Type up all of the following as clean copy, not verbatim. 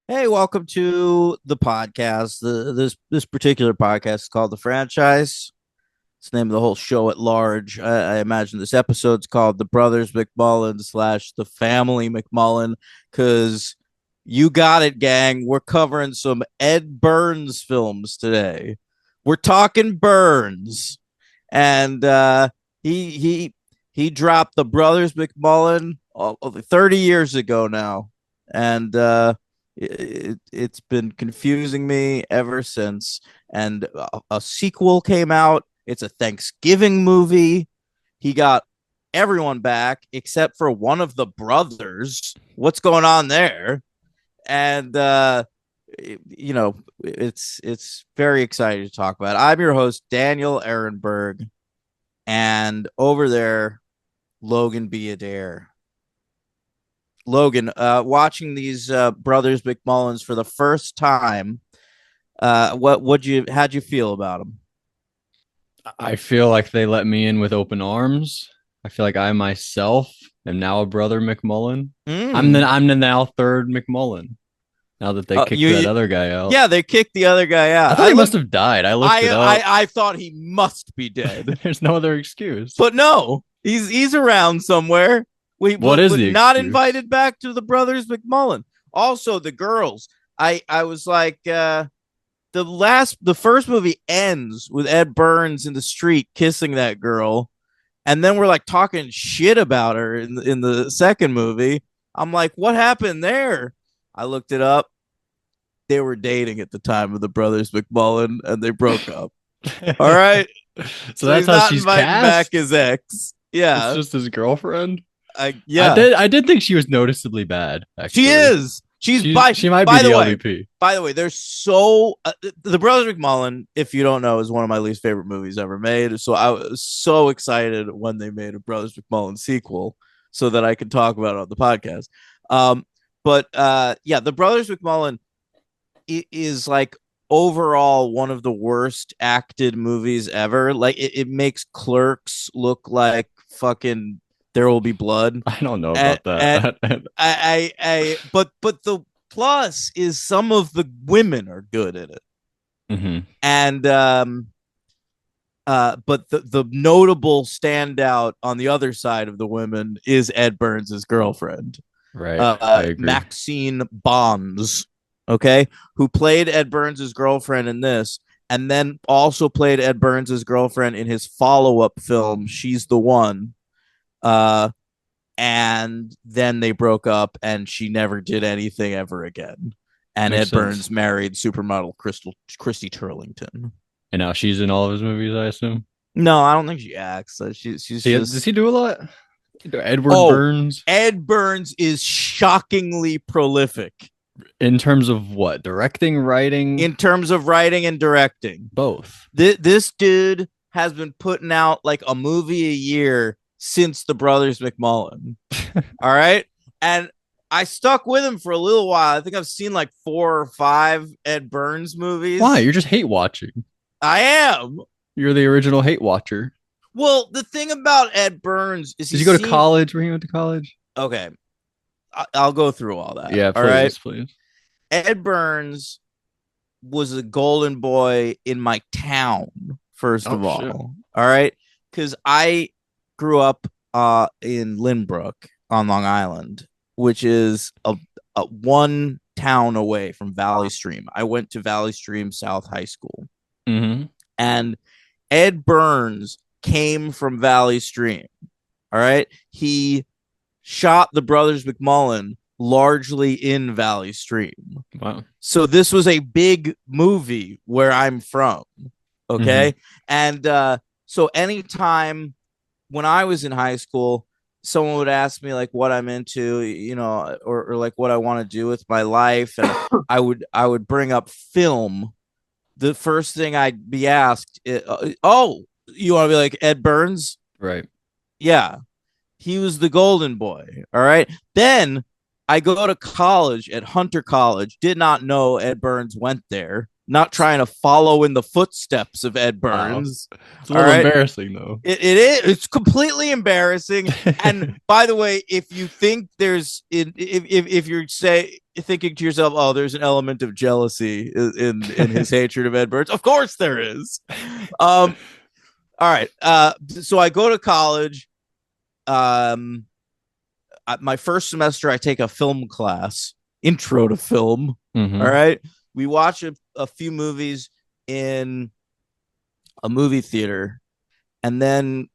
Hey, welcome to the podcast. This particular podcast is called The Franchise. It's the name of the whole show at large. I imagine this episode's called The Brothers McMullen slash The Family McMullen because you got it, gang. We're covering some Ed Burns films today. We're talking Burns, and he he he dropped The Brothers McMullen 30 years ago now, and it's been confusing me ever since. And a sequel came out. It's a Thanksgiving movie. He got everyone back except for one of the brothers. What's going on there? And it's very exciting to talk about. I'm your host Daniel Ehrenberg, and over there, Logan B. Adair. Logan, watching these brothers McMullens for the first time, how'd you feel about them? I feel like they let me in with open arms. I feel like I myself am now a brother McMullen. Mm. I'm the now third McMullen. Now that they kicked that You other guy out. Yeah, they kicked the other guy I out. thought he must have died. I looked it up. I thought he must be dead, There's no other excuse. but no, he's around somewhere. What is We the not excuse? invited back to the brothers McMullen. Also, the girls. I was like, the first movie ends with Ed Burns in the street kissing that girl, and then we're like talking shit about her in the second movie. I'm like, what happened there? I looked it up. They were dating at the time of the brothers McMullen, and they broke up. All right, So so that's he's how not she's inviting back cast. his ex. It's Yeah, just his girlfriend. I yeah, did I did think she was noticeably bad, she actually. is. She's She might be by the the way. LVP. By the way, they're so the Brothers McMullen. If you don't know, is one of my least favorite movies ever made. So I was so excited when they made a Brothers McMullen sequel, so that I could talk about it on the podcast. Um, but yeah, the Brothers McMullen is like overall one of the worst acted movies ever. Like it makes Clerks look like fucking There Will Be Blood, I don't know and, about that. and but the plus is some of the women are good in it, Mhm. and but the notable standout on the other side of the women is Ed Burns' girlfriend, Right. I agree. Maxine Bonds, okay, who played Ed Burns' girlfriend in this, and then also played Ed Burns' girlfriend in his follow-up film, She's the One. Uh, and then they broke up, and she never did anything ever again. And Makes Ed sense. Burns married supermodel Christy Turlington. And now she's in all of his movies, I assume. No, I don't think she acts. She's Does just he do a lot? Edward oh, Burns, Ed Burns is shockingly prolific in terms of what? Directing, writing, in terms of writing and directing. both. This dude has been putting out like a movie a year since the Brothers McMullen. All right. And I stuck with him for a little while. I think I've seen like 4 or 5 Ed Burns Why? movies. You're just hate watching. I am. You're the original hate watcher. Well, the thing about Ed Burns is Did he you go to seemed college? Where he went to college? okay. I'll go through all that. Yeah, All right. please, please. Ed Burns was a golden boy in my town, first Oh of shit. all. All right. Because I grew up in Lynbrook on Long Island, which is a one town away from Valley Stream. I went to Valley Stream South High School, Mm-hmm. and Ed Burns came from Valley Stream. All right. He shot the Brothers McMullen largely in Valley Stream. Wow. So this was a big movie where I'm from. Mm-hmm. Okay. And so anytime when I was in high school, someone would ask me like what I'm into, or like what I want to do with my life. And I would bring up film. The first thing I'd be asked, oh, you want to be like Ed Burns? Right. Yeah, he was the golden boy. All right. Then I go to college at Hunter College. Did not know Ed Burns went there. Not trying to follow in the footsteps of Ed Wow. Burns. It's a All little right. embarrassing though. It is. It's completely embarrassing. And by the way, if you think there's, if you say thinking to yourself, "Oh, there's an element of jealousy in his hatred of Ed Burns." Of course, there is. All right. So I go to college. Um, my first semester, I take a film class, intro to film. All Mm-hmm. right. We watch a few movies in a movie theater, and then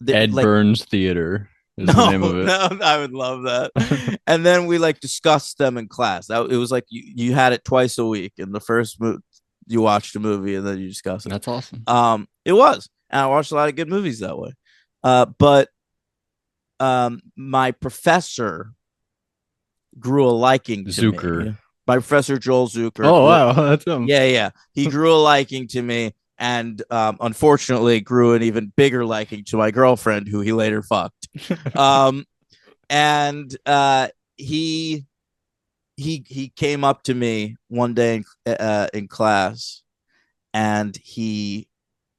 Ed like Burns Theater is the no, name of it. no, I would love that. And then we like discuss them in class. It was like you had it twice a week. In the first you watched a movie and then you discuss it. That's awesome. It was, and I watched a lot of good movies that way. But my professor grew a liking to Zucker. me. My professor Joel Zucker Oh grew. wow, that's him. Yeah. He grew a liking to me, and unfortunately grew an even bigger liking to my girlfriend, who he later fucked. Um, and he came up to me one day in class, and he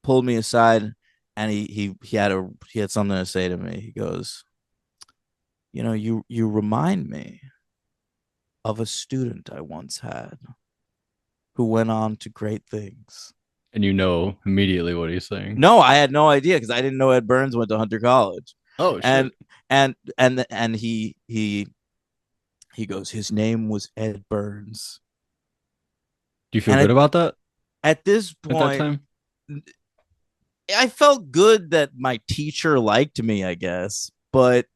pulled me aside, and he had something to say to me. He goes, you remind me of a student I once had who went on to great things. And you know immediately what he's saying. No, I had no idea because I didn't know Ed Burns went to Hunter College. Oh And shit. and he goes, his name was Ed Burns. Do you feel And good about that at this at that point, time? I felt good that my teacher liked me, I guess, but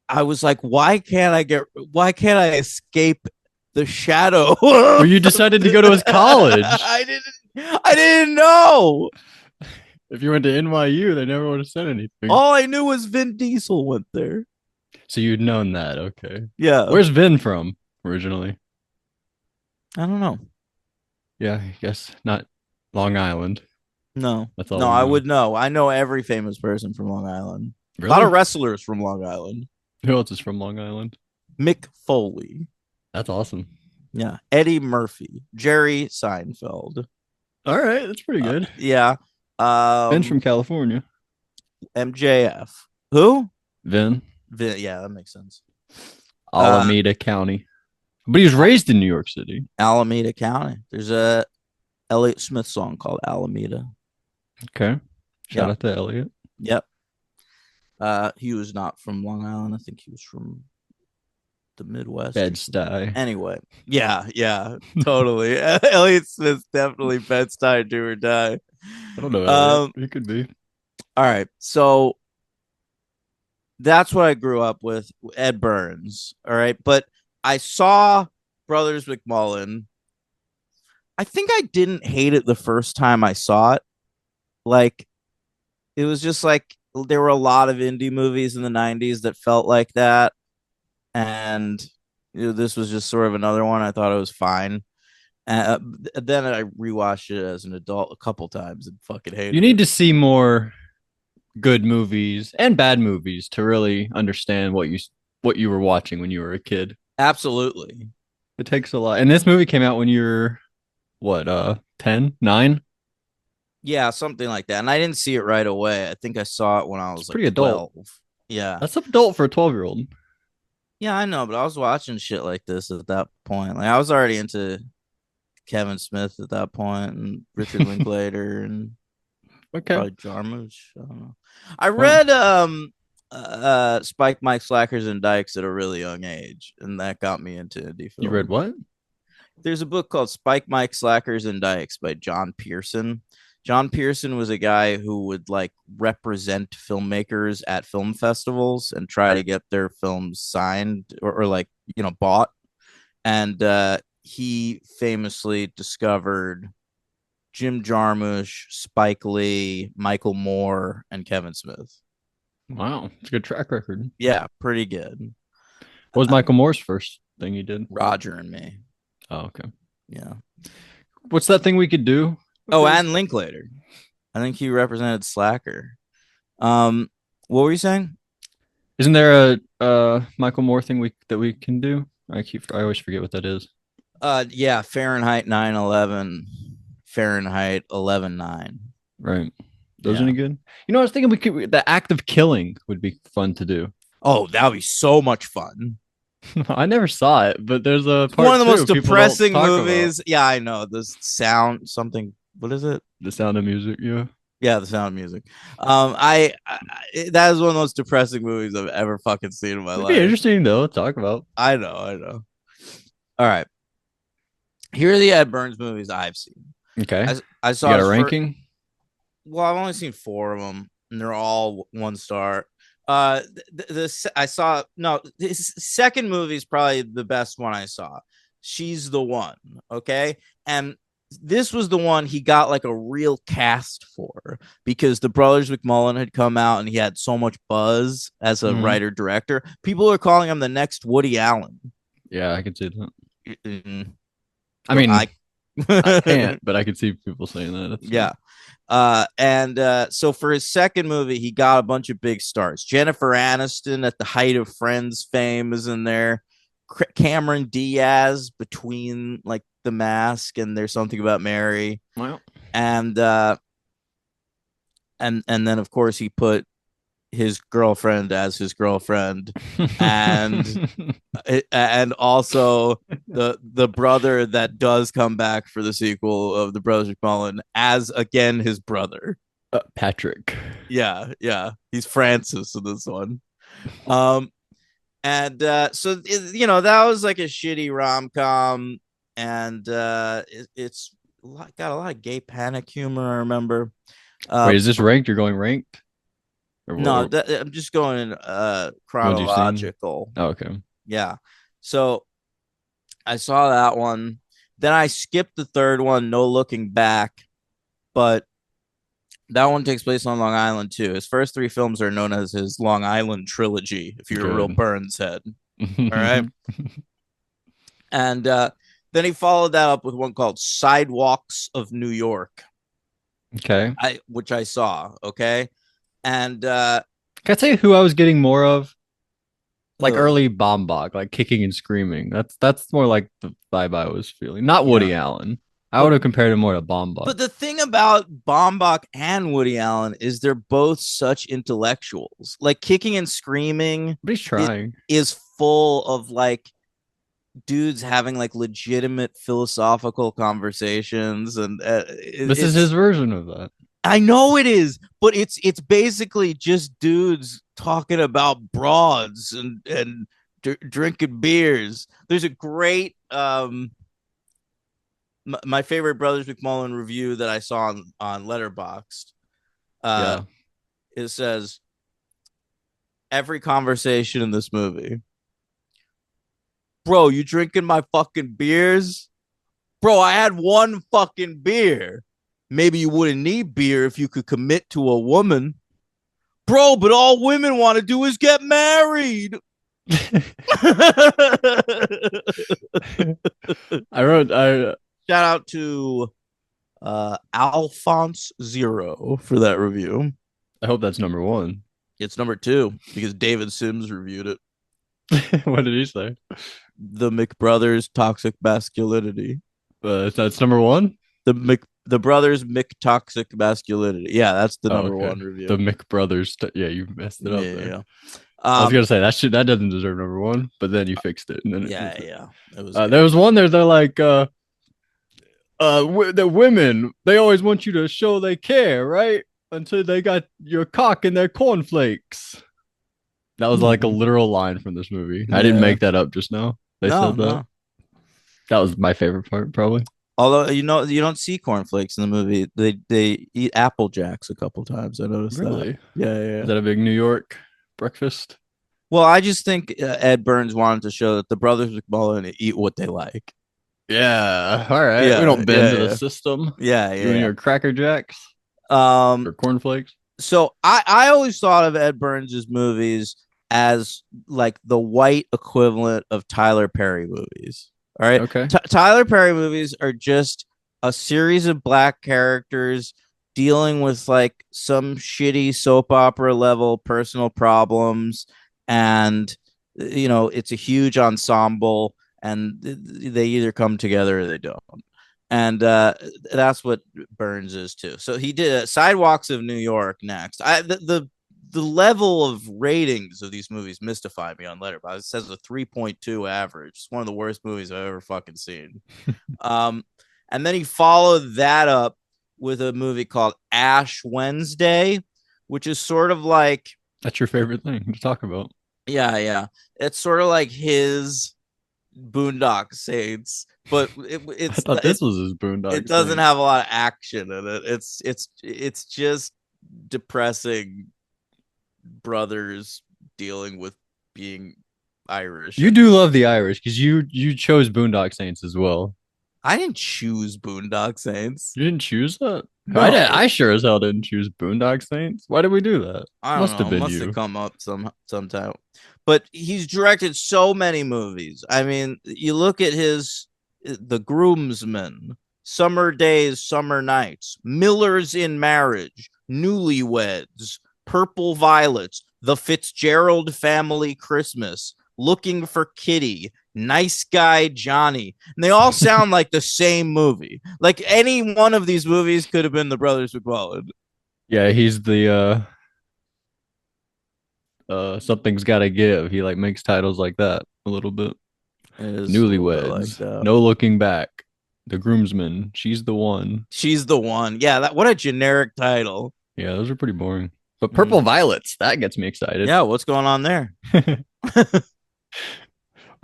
I was like, why can't I escape the shadow? Well, you decided to go to his college. I didn't know. If you went to NYU, they never would have said anything. All I knew was Vin Diesel went there. So you'd known that, okay. Yeah. Where's Vin from originally? I don't know. Yeah, I guess not Long Island. No. That's all No, we I know. would know. I know every famous person from Long Island. A lot Really? of wrestlers from Long Island. Who else is from Long Island? Mick Foley. That's awesome. Yeah. Eddie Murphy. Jerry Seinfeld. All right, that's pretty good. Yeah. Vin's from California. MJF. Who? Vin, Yeah, that makes sense. Alameda County. But he was raised in New York City. Alameda County. There's a Elliott Smith song called Alameda. Okay. Shout Yep. out to Elliot. Yep. He was not from Long Island. I think he was from the Midwest. Bed-Stuy. Anyway, yeah, totally. Elliott Smith's definitely Bed-Stuy, do or die. I don't know. Elliot. He could be. All right, so that's what I grew up with, Ed Burns. All right, but I saw Brothers McMullen. I think I didn't hate it the first time I saw it. Like, it was just like there were a lot of indie movies in the 90s that felt like that. And this was just sort of another one. I thought it was fine. Then I rewatched it as an adult a couple times and fucking hated You need it. to see more good movies and bad movies to really understand what you were watching when you were a kid. Absolutely. It takes a lot. And this movie came out when you were what, 10, 9? Yeah, something like that. And I didn't see it right away. I think I saw it when I was like pretty adult. 12. Yeah. That's adult for a 12-year-old. Yeah, I know, but I was watching shit like this at that point. Like I was already into Kevin Smith at that point and Richard Linklater and Okay. probably Jarmusch. I don't know. I read Spike, Mike, Slackers, and Dykes at a really young age, and that got me into indie film. You read what? There's a book called Spike, Mike, Slackers, and Dykes by John Pearson. John Pearson was a guy who would like represent filmmakers at film festivals and try to get their films signed or like, bought. And he famously discovered Jim Jarmusch, Spike Lee, Michael Moore, and Kevin Smith. Wow. It's a good track record. Yeah, pretty good. What was Michael Moore's first thing he did? Roger and Me. Oh, okay. Yeah. What's that thing we could do? Oh, and Linklater. I think he represented Slacker. What were you saying? Isn't there a Michael Moore thing that we can do? I always forget what that is. Yeah, Fahrenheit 9/11, Fahrenheit 11/9. Right. Those Yeah. any good? You know, I was thinking the act of killing would be fun to do. Oh, that would be so much fun. I never saw it, but there's a It's one of part the most two people don't depressing talk about. movies. Yeah, I know. The sound something. What is it? The Sound of Music, yeah. Yeah, the sound of music. That is one of the most depressing movies I've ever fucking seen in my It'd be life. interesting though, to talk about. I know, I know. All right, here are the Ed Burns movies I've seen. Okay. I You saw got a his first. ranking? Well, I've only seen four of them, and they're all one star. I saw no. His second movie is probably the best one I saw. She's the one. Okay, and this was the one he got like a real cast for because the Brothers McMullen had come out and he had so much buzz as a Hmm. writer director. People are calling him the next Woody Allen. Yeah, I can see that. Mm, I mean, I I can't, but I can see people saying that. That's fine. yeah. And so for his second movie, he got a bunch of big stars. Jennifer Aniston at the height of Friends fame is in there. Cameron Diaz between like The Mask and There's Something About Mary, Well, and and then of course he put his girlfriend as his girlfriend, and also the brother that does come back for the sequel of the Brothers McMullen as again his brother. Patrick. Yeah, yeah, he's Francis in this one. Um, and so that was like a shitty rom com, and it's got a lot of gay panic humor. I remember. Wait, Uh, is this ranked? You're going ranked, or what? no, I'm just going in Ones you've seen? chronological. Oh, okay. Yeah. So I saw that one. Then I skipped the third one, No Looking Back, but that one takes place on Long Island too. His first three films are known as his Long Island trilogy, if you're a real Good. Burns head. All right. And then he followed that up with one called Sidewalks of New York, Okay. which I saw. Okay. And Can I tell you who I was getting more of? Like uh, early Bombach, like kicking and screaming. That's more like the vibe I was feeling. Not yeah. Woody Allen. I would But have compared him more to Bombach. But the thing about Baumbach and Woody Allen is they're both such intellectuals. Like Kicking and Screaming But he's it trying. is full of like dudes having like legitimate philosophical conversations, and This is his it's version of that. I know it is, but it's basically just dudes talking about broads and drinking beers. There's a great my favorite Brothers McMullen review that I saw on Letterboxd. Uh, Yeah. it says every conversation in this movie, bro, you drinking my fucking beers? Bro, I had one fucking beer. Maybe you wouldn't need beer if you could commit to a woman. Bro, but all women want to do is get married. I Shout out to Alphonse Zero for that review. I hope that's number one. It's number two because David Sims reviewed it. What did he say? The McBrothers Toxic Masculinity. That's number one. The brothers toxic masculinity. Yeah, that's the Oh, number okay. one The review. McBrothers. Yeah, you messed it Yeah, up yeah, there. yeah. I was gonna say that doesn't deserve number one, but then you fixed it, and then it Yeah, was. yeah. It was There good. was one there. They're like, the women. They always want you to show they care, right? Until they got your cock in their cornflakes. That was like a literal line from this movie. I didn't Yeah. make that up just now. They No, said that. no. That was my favorite part, probably. Although you don't see cornflakes in the movie. They eat apple jacks a couple times. I noticed that. Really? Yeah, yeah, Is yeah. that a big New York breakfast? Well, I just think Ed Burns wanted to show that the brothers McMullen eat what they like. Yeah. All right. We Yeah, don't bend yeah, to the yeah, system. yeah, You and yeah. your Cracker Jacks Um, or cornflakes. so I always thought of Ed Burns's movies as like the white equivalent of Tyler Perry movies. All right, Okay. Tyler Perry movies are just a series of black characters dealing with like some shitty soap opera level personal problems, and it's a huge ensemble, and they either come together or they don't. And that's what Burns is too. So he did Sidewalks of New York next. the level of ratings of these movies mystify me on Letterboxd. It says a 3.2 average. It's one of the worst movies I've ever fucking seen. Um, and then he followed that up with a movie called Ash Wednesday, which is sort of like, That's your favorite thing to talk about. yeah. It's sort of like his Boondock Saints, but I thought this was his it Boondock doesn't Saints. have a lot of action in it. It's just depressing brothers dealing with being Irish. You do love the Irish because you chose Boondock Saints as well. I didn't choose Boondock Saints. You didn't choose that? No, I sure as hell didn't choose Boondock Saints. Why did we do that? I don't Must have know. been Must have you. come up sometime. But he's directed so many movies. I mean, you look at his The Groomsmen, Summer Days, Summer Nights, Millers in Marriage, Newlyweds, Purple Violets, The Fitzgerald Family Christmas, Looking for Kitty, Nice Guy Johnny. And they all sound like the same movie. Like any one of these movies could have been the Brothers McMullen. Yeah, he's the something's gotta give. He like makes titles like that a little bit. It is a little bit like Newlyweds, that. No Looking Back, The Groomsman, She's the One. She's the One. Yeah, that what a generic title. Yeah, those are pretty boring. But Purple Mm. Violets, that gets me excited. Yeah, what's going on there?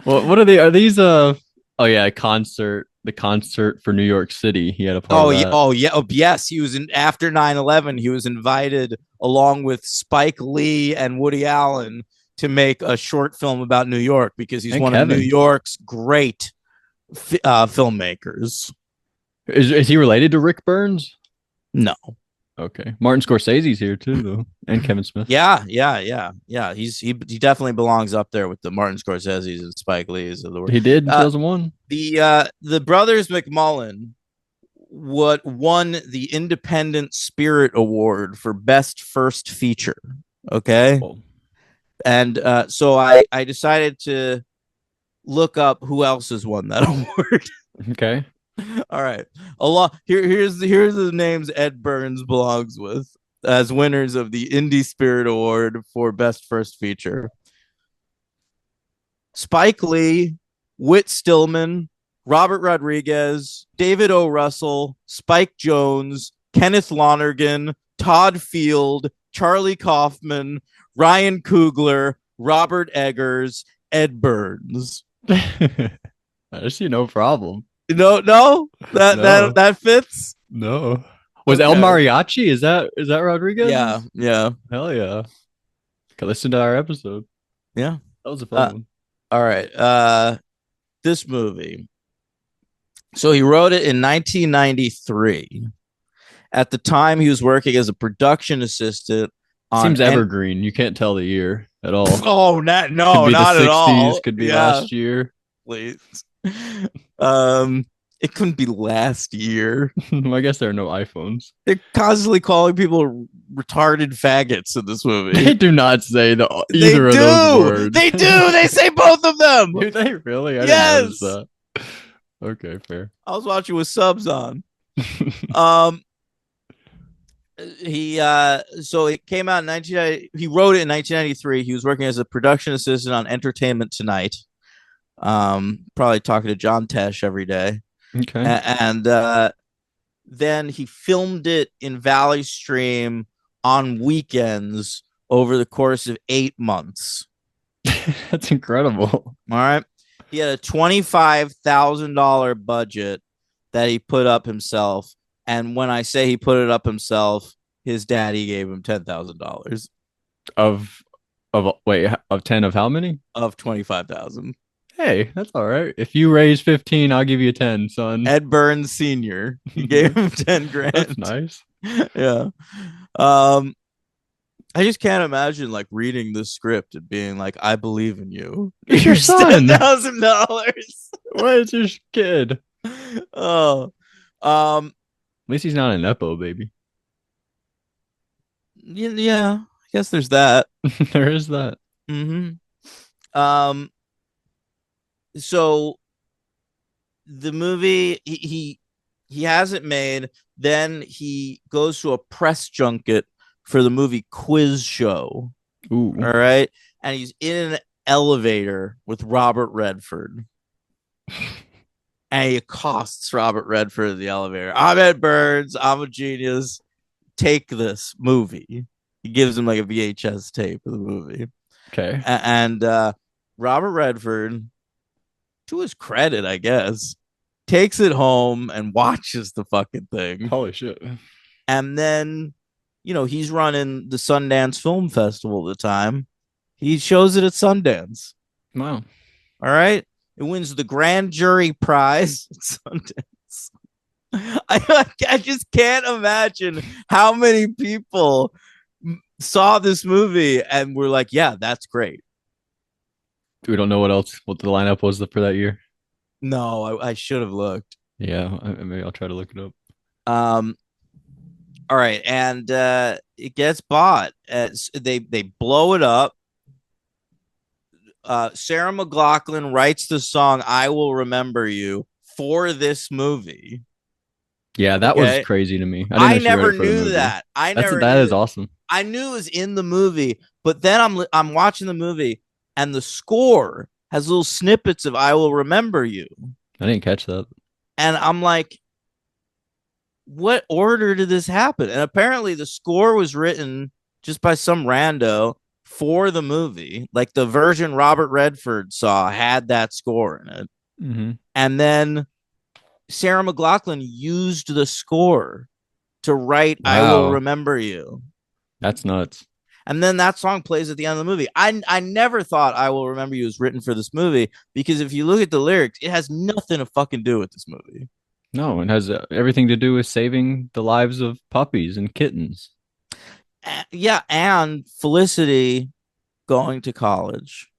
Well, what are they? Are these oh yeah, the concert for New York City. He had a part of Oh yeah, that. oh yeah, oh, yes. He was in after 9/11. He was invited along with Spike Lee and Woody Allen to make a short film about New York because he's And one of New Kevin. York's great filmmakers. Is he related to Rick Burns? No. Okay. Martin Scorsese's here too, though. And Kevin Smith. Yeah. He definitely belongs up there with the Martin Scorsese's and Spike Lee's of the world. He did in Uh, 2001. the Brothers McMullen what won the Independent Spirit Award for Best First Feature. Okay. Oh. And so I decided to look up who else has won that award. Okay. All right. Here's the names Ed Burns belongs with as winners of the Indie Spirit Award for Best First Feature. Spike Lee, Whit Stillman, Robert Rodriguez, David O. Russell, Spike Jones, Kenneth Lonergan, Todd Field, Charlie Kaufman, Ryan Coogler, Robert Eggers, Ed Burns. I see no problem. No, No. that fits. No. Was Okay. El Mariachi? Is that Rodriguez? Yeah. Hell yeah. Okay, listen to our episode. Yeah. That was a fun one. All right. This movie. So he wrote it in 1993. At the time, he was working as a production assistant on. Seems evergreen. You can't tell the year at all. Oh, Could no, be not the 60s, at all. could be Yeah, last year. please. It couldn't be last year. I guess there are no iPhones. They're constantly calling people retarded faggots in this movie. They do not say either of those words. They do. They say both of them. Do they really? I Yes. didn't notice that. Okay, fair. I was watching with subs on. So it came out in 1990. He wrote it in 1993. He was working as a production assistant on Entertainment Tonight. Probably talking to John Tesh every day. Okay. And then he filmed it in Valley Stream on weekends over the course of 8 months. That's incredible. All right. He had a $25,000 budget that he put up himself. And when I say he put it up himself, his daddy gave him $10,000 Of 10 of how many? of 25,000. Hey, that's all right. If you raise 15, I'll give you 10, son. Ed Burns Sr. He gave him 10 grand. That's nice. Yeah. I just can't imagine like reading the script and being like, I believe in you. It's your son. $10,000. What is your kid? Oh. At least he's not an Nepo baby. Yeah, I guess there's that. There is that. Mm-hmm. So the movie he has it made. Then he goes to a press junket for the movie Quiz Show. Ooh. All right. And he's in an elevator with Robert Redford. And he accosts Robert Redford in the elevator. I'm Ed Burns. I'm a genius. Take this movie. He gives him like a VHS tape of the movie. Okay. And Robert Redford, to his credit, I guess, takes it home and watches the fucking thing. Holy shit. And then, he's running the Sundance Film Festival at the time. He shows it at Sundance. Wow. All right. It wins the grand jury prize at Sundance. I just can't imagine how many people saw this movie and were like, yeah, that's great. We don't know what the lineup was for that year. No, I should have looked. Yeah, maybe I'll try to look it up. All right, and it gets bought. They blow it up. Sarah McLachlan writes the song "I Will Remember You" for this movie. Yeah, that was crazy to me. I never knew that. That is awesome. I knew it was in the movie, but then I'm watching the movie, and the score has little snippets of "I Will Remember You." I didn't catch that. And I'm like, what order did this happen? And apparently the score was written just by some rando for the movie. Like the version Robert Redford saw had that score in it. Mm-hmm. And then Sarah McLachlan used the score to write "I Will Remember You." That's nuts. And then that song plays at the end of the movie. I never thought "I Will Remember You" was written for this movie, because if you look at the lyrics, it has nothing to fucking do with this movie. No, it has everything to do with saving the lives of puppies and kittens. Yeah, and Felicity going to college.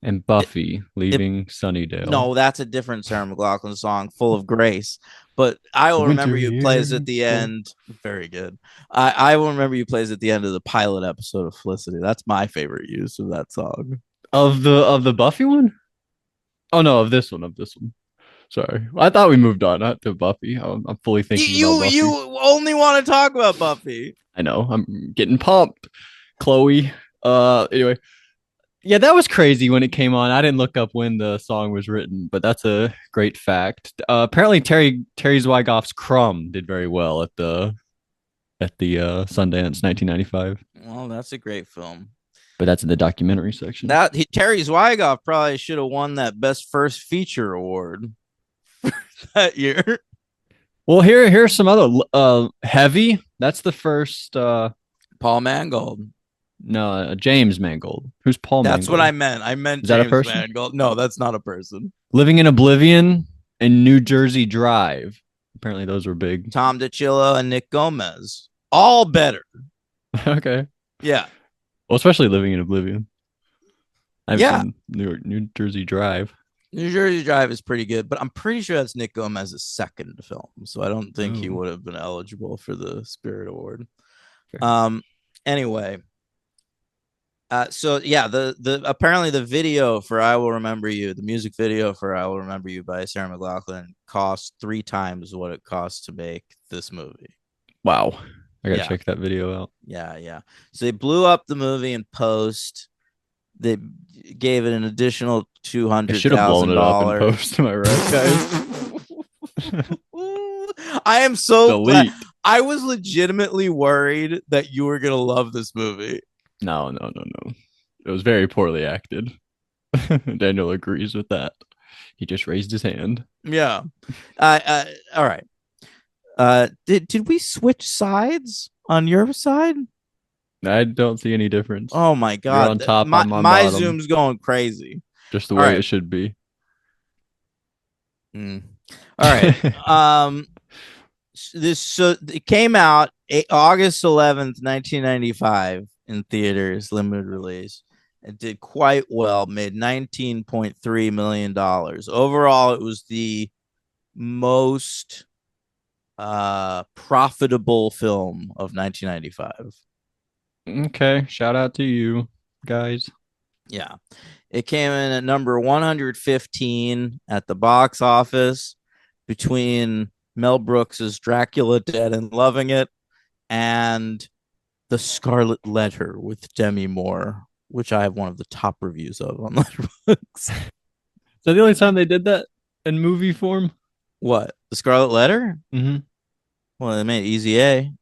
And Buffy leaving Sunnydale. No, that's a different Sarah McLachlan song, "Full of Grace." But "I Will Remember You" plays at the end. Very good. I Will Remember You plays at the end of the pilot episode of Felicity. That's my favorite use of that song. Of the Buffy one? Oh no, of this one. Sorry, I thought we moved on not to Buffy. I'm fully thinking about Buffy. You only want to talk about Buffy. I know. I'm getting pumped. Chloe. Anyway, yeah, that was crazy when it came on. I didn't look up when the song was written, but that's a great fact. Apparently, Terry Zwigoff's "Crumb" did very well at the Sundance 1995. Well, that's a great film. But that's in the documentary section. Terry Zwigoff probably should have won that Best First Feature award that year. Well, here's some other Heavy. That's the first Paul Mangold. No, James Mangold. Who's Paul Mangold? That's what I meant. I meant Is that James a person? Mangold. No, that's not a person. Living in Oblivion and New Jersey Drive. Apparently those were big. Tom DiCillo and Nick Gomez. All better. Okay. Yeah. Well, especially Living in Oblivion. I've seen New Jersey Drive. New Jersey Drive is pretty good, but I'm pretty sure that's Nick Gomez's second film, so I don't think he would have been eligible for the Spirit Award. Sure. Anyway, so yeah, the apparently the video for "I Will Remember You," the music video for "I Will Remember You" by Sarah McLachlan, cost 3 times what it cost to make this movie. Wow. I gotta check that video out. Yeah. So they blew up the movie in post. They gave it an additional $200,000. Should have blown it up in post. Am I right, guys? I am so glad. I was legitimately worried that you were gonna love this movie. No. It was very poorly acted. Daniel agrees with that. He just raised his hand. Yeah. All right. Did we switch sides on your side? I don't see any difference. Oh my god! You're on top. My, I'm on my bottom. Zoom's going crazy. Just the way it should be. All right. It came out August 11th, 1995 in theaters, limited release. It did quite well, made $19.3 million. Overall, it was the most profitable film of 1995. Okay, shout out to you guys. Yeah. It came in at number 115 at the box office, between Mel Brooks's Dracula Dead and Loving It and The Scarlet Letter with Demi Moore, which I have one of the top reviews of on Letterboxd. So the only time they did that in movie form? What? The Scarlet Letter? Mm-hmm. Well, they made Easy A.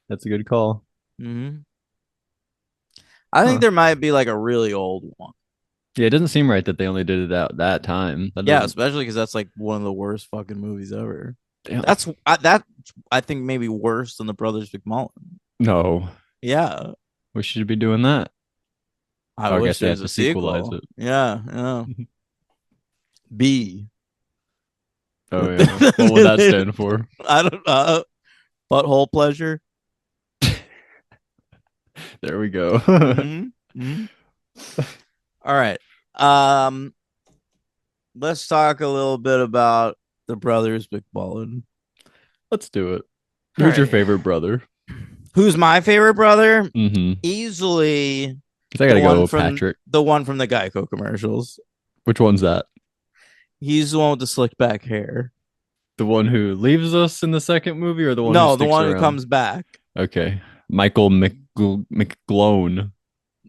That's a good call. Mm-hmm. I think Huh. there might be like a really old one. Yeah, it doesn't seem right that they only did it at that time. That Yeah, doesn't. especially because that's like one of the worst fucking movies ever. Damn. That I think maybe worse than the Brothers McMullen. No, Yeah, we should be doing that. I Oh, I wish guess they there have was to a sequelize sequel. it. Yeah, yeah. B. Oh yeah. What would that stand for? I don't know. Butthole pleasure. There we go. Mm-hmm. Mm-hmm. All right. Um, let's talk a little bit about the Brothers McMullen. Let's do it. All Who's your right. favorite brother? Who's my favorite brother? Mm-hmm. Easily I the gotta one go, from Patrick. the one from the Geico commercials. Which one's that? He's the one with the slick back hair. The one who leaves us in the second movie, or the one who No, the sticks one who around? comes back. Okay, Michael McGlone. I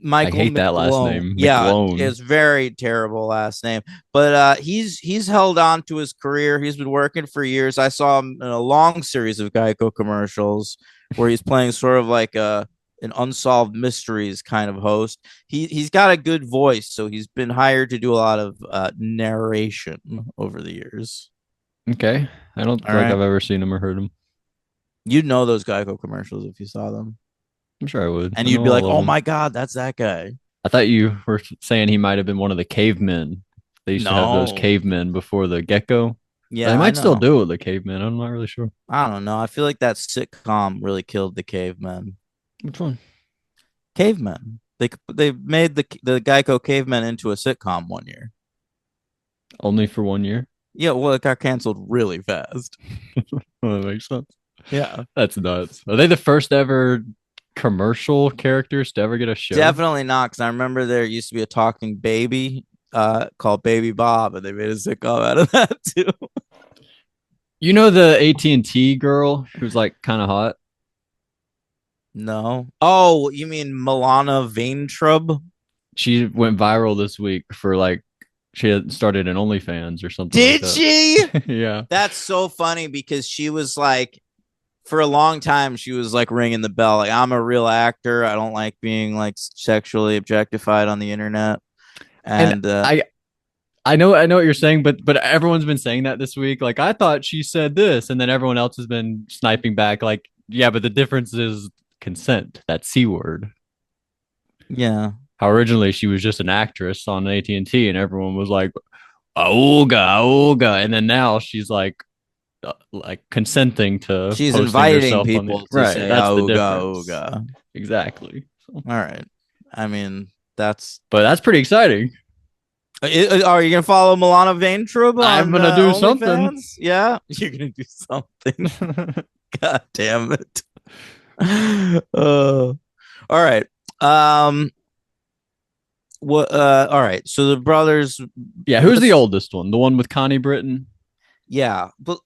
Michael hate that last McGlone. name, Yeah, McGlone. it's very terrible last name. But he's held on to his career. He's been working for years. I saw him in a long series of Geico commercials where he's playing sort of like an unsolved mysteries kind of host. He's got a good voice, so he's been hired to do a lot of narration over the years. Okay, I don't All feel like right. I've ever seen him or heard him. You'd know those Geico commercials if you saw them. I'm sure I would. And I you'd know be like, all of "Oh them. my god, that's that guy." I thought you were saying he might have been one of the cavemen. They used to have those No. cavemen before the gecko. They Yeah, I might still know. do it, the cavemen. I'm not really sure. I don't know. I feel like that sitcom really killed the cavemen. Which one? Cavemen. They made the Geico cavemen into a sitcom one year. Only for 1 year? Yeah, well, it got canceled really fast. Oh, that makes sense. Yeah. That's nuts. Are they the first ever commercial characters to ever get a show? Definitely not, because I remember there used to be a talking baby called Baby Bob, and they made a sitcom out of that too. You know the AT&T girl who's like kind of hot? No. Oh, you mean Milana Vaintrub? She went viral this week for like she had started an OnlyFans or something like Did that. she? Yeah. That's so funny because she was like, for a long time, she was like ringing the bell. Like, I'm a real actor. I don't like being like sexually objectified on the internet. And And I know what you're saying, but everyone's been saying that this week. Like I thought she said this, and then everyone else has been sniping back. Like, yeah, but the difference is consent. That C word. yeah, How originally she was just an actress on AT&T, and everyone was like, "Auga, auga," and then now she's like consenting to she's posting inviting herself on the people to right. say That's the "ooga difference. ooga." Exactly. So, All right. I mean, that's. but that's pretty exciting. Are you gonna follow Milana Vaintrub I'm on gonna do something. OnlyFans? Yeah, you're gonna do something. God damn it. All right. Um. What? All right. So the brothers. Yeah, who's the Let's. oldest one? The one with Connie Britton? Yeah, but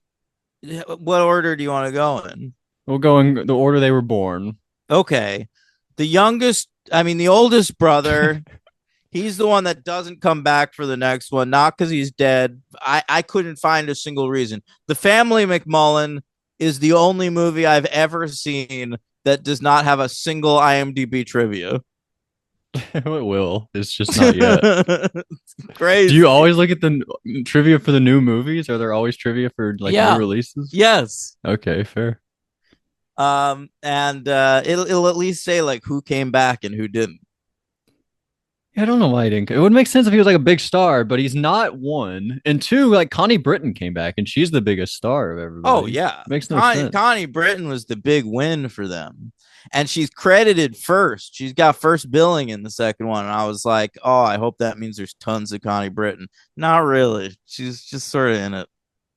what order do you want to go in? We'll go in the order they were born. Okay. The youngest, I mean, the oldest brother, he's the one that doesn't come back for the next one, not because he's dead. I couldn't find a single reason. The Family McMullen is the only movie I've ever seen that does not have a single IMDb trivia. It will. It's just not yet. Do you Crazy. always look at the trivia for the new movies? Are there always trivia for like new Yeah. releases? Yes. Okay, fair. And it'll at least say like who came back and who didn't. Yeah, I don't know why he didn't. It would make sense if he was like a big star, but he's not one. And two, like Connie Britton came back and she's the biggest star of Oh everybody. yeah, Makes no sense. Connie Britton was the big win for them, and she's credited first. She's got first billing in the second one, and I was like, oh, I hope that means there's tons of Connie Britton. Not really. She's just sort of in it.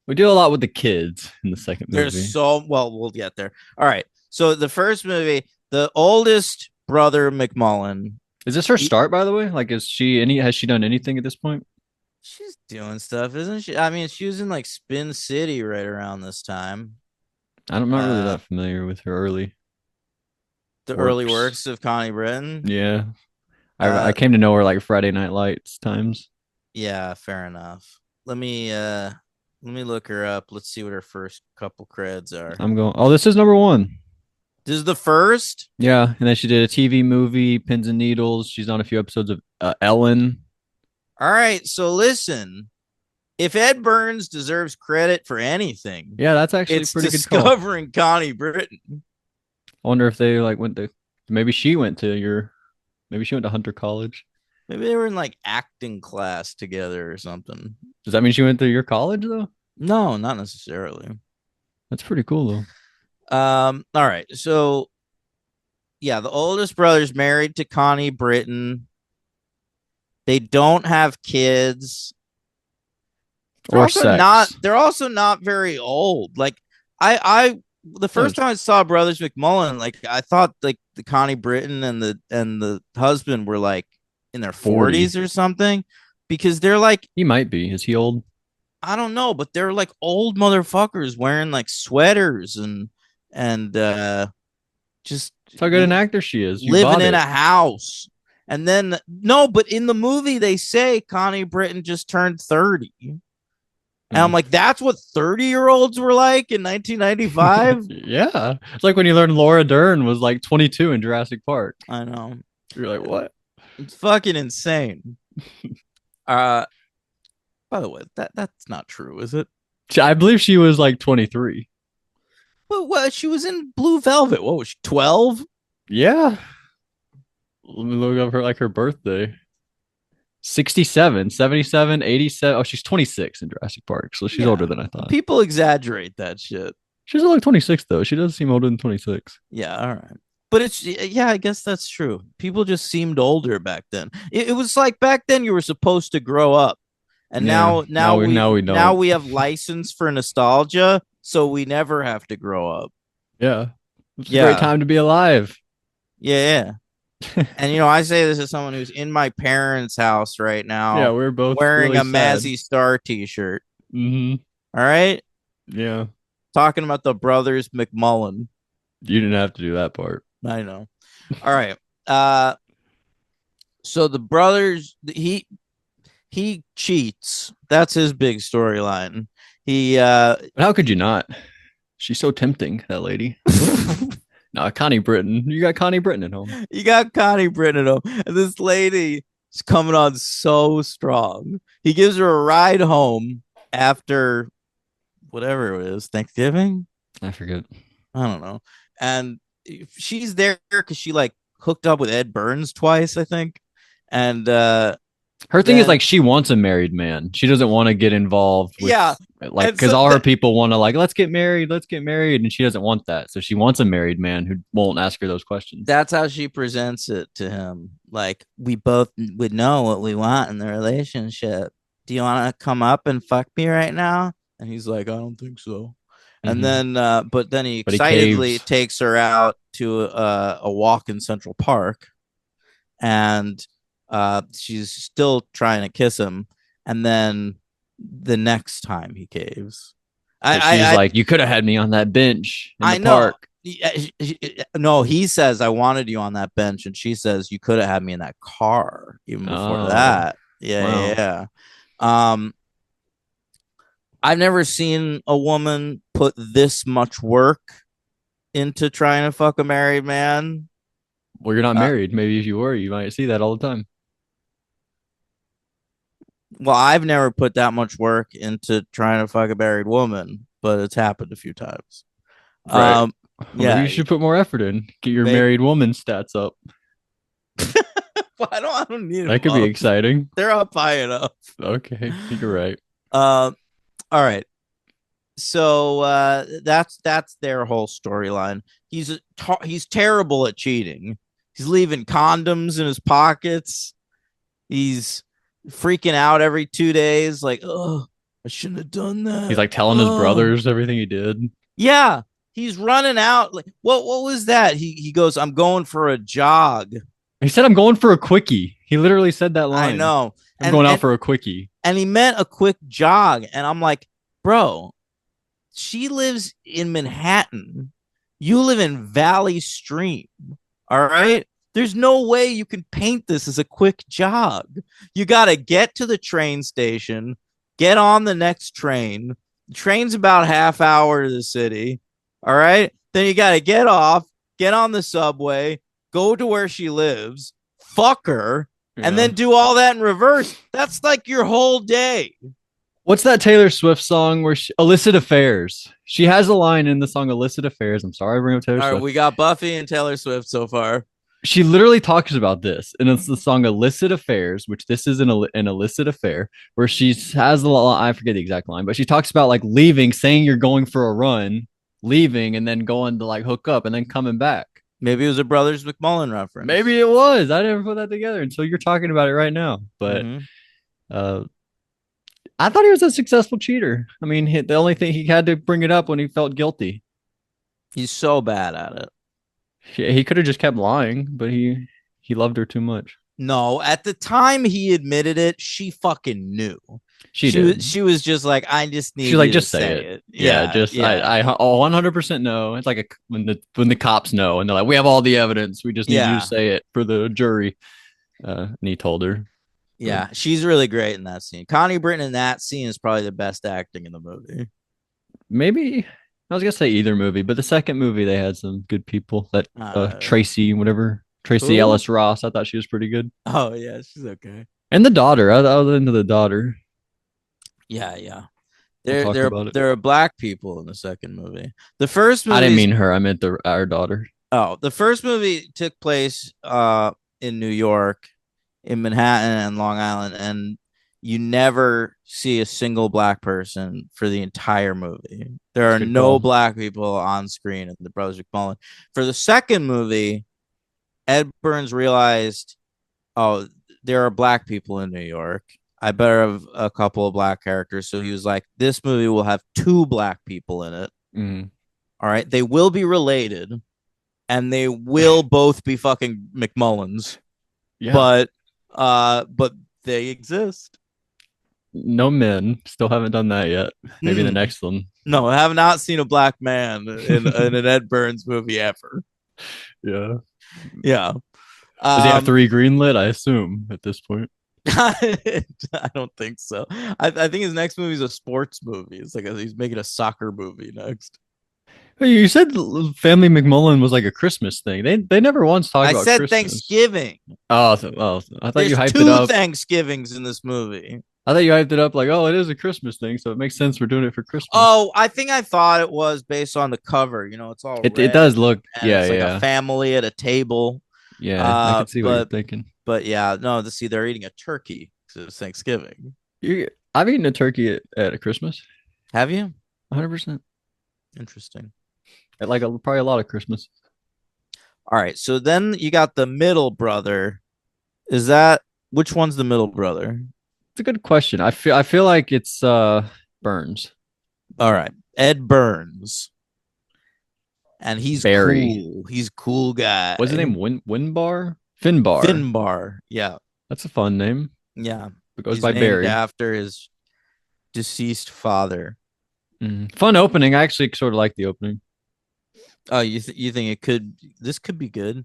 We do a lot with the kids in the second There's movie. so well, we'll get there. All right. So the first movie, the oldest brother McMullen, Is this her he, start, by the way? Like, is she any? Has she done anything at this point? she's doing stuff, isn't she? I mean, she was in like Spin City right around this time. I'm not really Uh, that familiar with her early. The early works. works of Connie Britton. Yeah. I Uh, came to know her like Friday Night Lights times. yeah, fair enough. Let me look her up. Let's see what her first couple creds are. I'm going, oh, this is number one. This is the first. Yeah. And then she did a TV movie, Pins and Needles. She's on a few episodes of Ellen. All right, so listen. If Ed Burns deserves credit for anything, Yeah, that's actually a it's pretty good call. discovering Connie Britton. I wonder if they like went to, maybe she went to your, maybe she went to Hunter College. Maybe they were in like acting class together or something. Does that mean she went to your college though? No, not necessarily. That's pretty cool though. All right. So yeah, the oldest brother's married to Connie Britton. They don't have kids. Or sex. They're also not very old. Like I the first time I saw Brothers McMullen, like I thought like the Connie Britton and the husband were like in their 40. 40s or something because they're like He might be. Is he old? I don't know, but they're like old motherfuckers wearing like sweaters and just That's how good an actor she is. You living bought in it. a house. And then no, but in the movie they say Connie Britton just turned 30. And I'm Mm. like, that's what 30-year-olds were like in 1995. Yeah. It's like when you learned Laura Dern was like 22 in Jurassic Park. I know. You're like, what? It's fucking insane. Uh by the way, that's not true, is it? I believe she was like 23. But what she was in Blue Velvet. What was she, 12? Yeah. Let me look up her like her birthday. 67, 77, 87. Oh, she's 26 in Jurassic Park. So she's older Yeah. than I thought. People exaggerate that shit. She doesn't look 26 though. She does seem older than 26. Yeah, all right. But it's yeah, I guess that's true. People just seemed older back then. It was like back then you were supposed to grow up. And Yeah. Now we now don't. we have license for nostalgia, so we never have to grow up. Yeah. It's a great Yeah. time to be alive. Yeah. And I say this as someone who's in my parents' house right Yeah, now we're both wearing really a sad. Mazzy Star t-shirt. Hmm. All right? Yeah. Talking about the Brothers McMullen. You didn't have to do that part. I know. All right. So the brothers he cheats. That's his big storyline. He But how could you not? She's so tempting, that lady. No, Connie Britton. You got Connie Britton at home. you got Connie Britton at home. And this lady is coming on so strong. He gives her a ride home after whatever it is, Thanksgiving? I forget. I don't know. And she's there because she like hooked up with Ed Burns twice, I think. And Her thing is then like she wants a married man. She doesn't want to get involved with yeah, like and because so all her people want to like let's get married, and she doesn't want that. So she wants a married man who won't ask her those questions. that's how she presents it to him. Like we both would know what we want in the relationship. Do you want to come up and fuck me right now? And he's like, I don't think so. And Mhm. then, but then he But he excitedly caves. takes her out to a walk in Central Park, and she's still trying to kiss him. And then the next time he caves, But she's I like, you could have had me on that bench in I the know. park. No, he says I wanted you on that bench, and she says you could have had me in that car even before Oh, that. Yeah, wow. yeah, yeah. I've never seen a woman put this much work into trying to fuck a married man. Well, you're not Uh, married. Maybe if you were, you might see that all the time. well, I've never put that much work into trying to fuck a married woman, but it's happened a few times. Right. Well, maybe Yeah, you should put more effort in. Get your maybe. married woman stats up. Well, I don't need That them could be up. exciting. They're up high enough. Okay, you're right. Uh, all right. So that's their whole storyline. He's terrible at cheating. He's leaving condoms in his pockets. He's freaking out every 2 days, like, oh, I shouldn't have done He's that. like telling his Oh, brothers everything he did. yeah. He's running out. Like, what was that? He goes, I'm going for a jog. He said, I'm going for a quickie. He literally said that I line. know. I'm And going out and for a quickie. and he meant a quick jog. And I'm like, bro, she lives in Manhattan. You live in Valley Stream. All right. There's no way you can paint this as a quick jog. You got to get to the train station, get on the next train. The train's about half hour to the city. All right. Then you got to get off, get on the subway, go to where she lives, fuck her, and Yeah. then do all that in reverse. That's like your whole day. What's that Taylor Swift song where Illicit Affairs? She has a line in the song Illicit Affairs. I'm sorry, I bring up Taylor All right. Swift. We got Buffy and Taylor Swift so far. She literally talks about this, and it's the song "Illicit Affairs," which this is an illicit affair, where she has a lot. I forget the exact line, but she talks about like leaving, saying you're going for a run, leaving, and then going to like hook up, and then coming back. Maybe it was a Brothers McMullen reference. Maybe it was. I didn't put that together until you're talking about it right now. But Mm-hmm. uh, I thought he was a successful cheater. I mean, the only thing he had to bring it up when he felt guilty. He's so bad at it. He could have just kept lying, but he loved her too much. No, at the time he admitted it, she fucking knew. She did. She was just like, I just need She's like, you just to say say it. it. Yeah, Yeah, just yeah, I 100% know. It's like when the cops know and they're like, we have all the evidence. We just need you to yeah, say it for the jury. And he told her. yeah. She's really great in that scene. Connie Britton in that scene is probably the best acting in the movie. Maybe I was gonna say either movie, but the second movie they had some good people. That Tracy, whatever, Tracy Who? Ellis Ross. I thought she was pretty good. Oh yeah, she's okay. And the daughter. I was into the daughter. Yeah, yeah. We'll There, talk there, about it. there are black people in the second movie. The first I didn't movie. mean her. I meant our daughter. Oh, the first movie took place in New York, in Manhattan and Long Island, and you never see a single black person for the entire movie. There That's are a good no call. black people on screen in the Brothers McMullen. For the second movie, Ed Burns realized, oh, there are black people in New York. I better have a couple of black characters. So he was like, this movie will have two black people in it. Mm. All right. They will be related and they will both be fucking McMullens. Yeah. But they exist. No men. Still haven't done that yet. Maybe the next one. No, I have not seen a black man in an Ed Burns movie ever. Yeah. Yeah. Does he have 3 greenlit? I assume at this point. I don't think so. I think his next movie is a sports movie. It's like he's making a soccer movie next. Hey, you said Family McMullen was like a Christmas thing. They never once talked I about said Christmas. Thanksgiving. Oh, I thought There's you hyped two it up. Thanksgivings in this movie. I thought you hyped it up like, oh, it is a Christmas thing, so it makes sense we're doing it for Christmas. Oh, I think I thought it was based on the cover. You know, it's all it red does look, and yeah, it's like yeah, a family at a table. yeah. I can see what you're thinking. But yeah, no, see, they're eating a turkey because it's Thanksgiving. I've eaten a turkey at a Christmas. Have you? 100%. Interesting. At like probably a lot of Christmas. All right, so then you got the middle brother. Is that which one's the middle brother? It's a good question. I feel like it's Burns. All right, Ed Burns, and he's Barry. cool. He's a cool guy. What's his name? Finbar. Finbar. Yeah, That's a fun name. yeah. It goes He's by named Barry. after his deceased father. Fun opening. I actually sort of like the opening. Oh, you think it could? This could be good.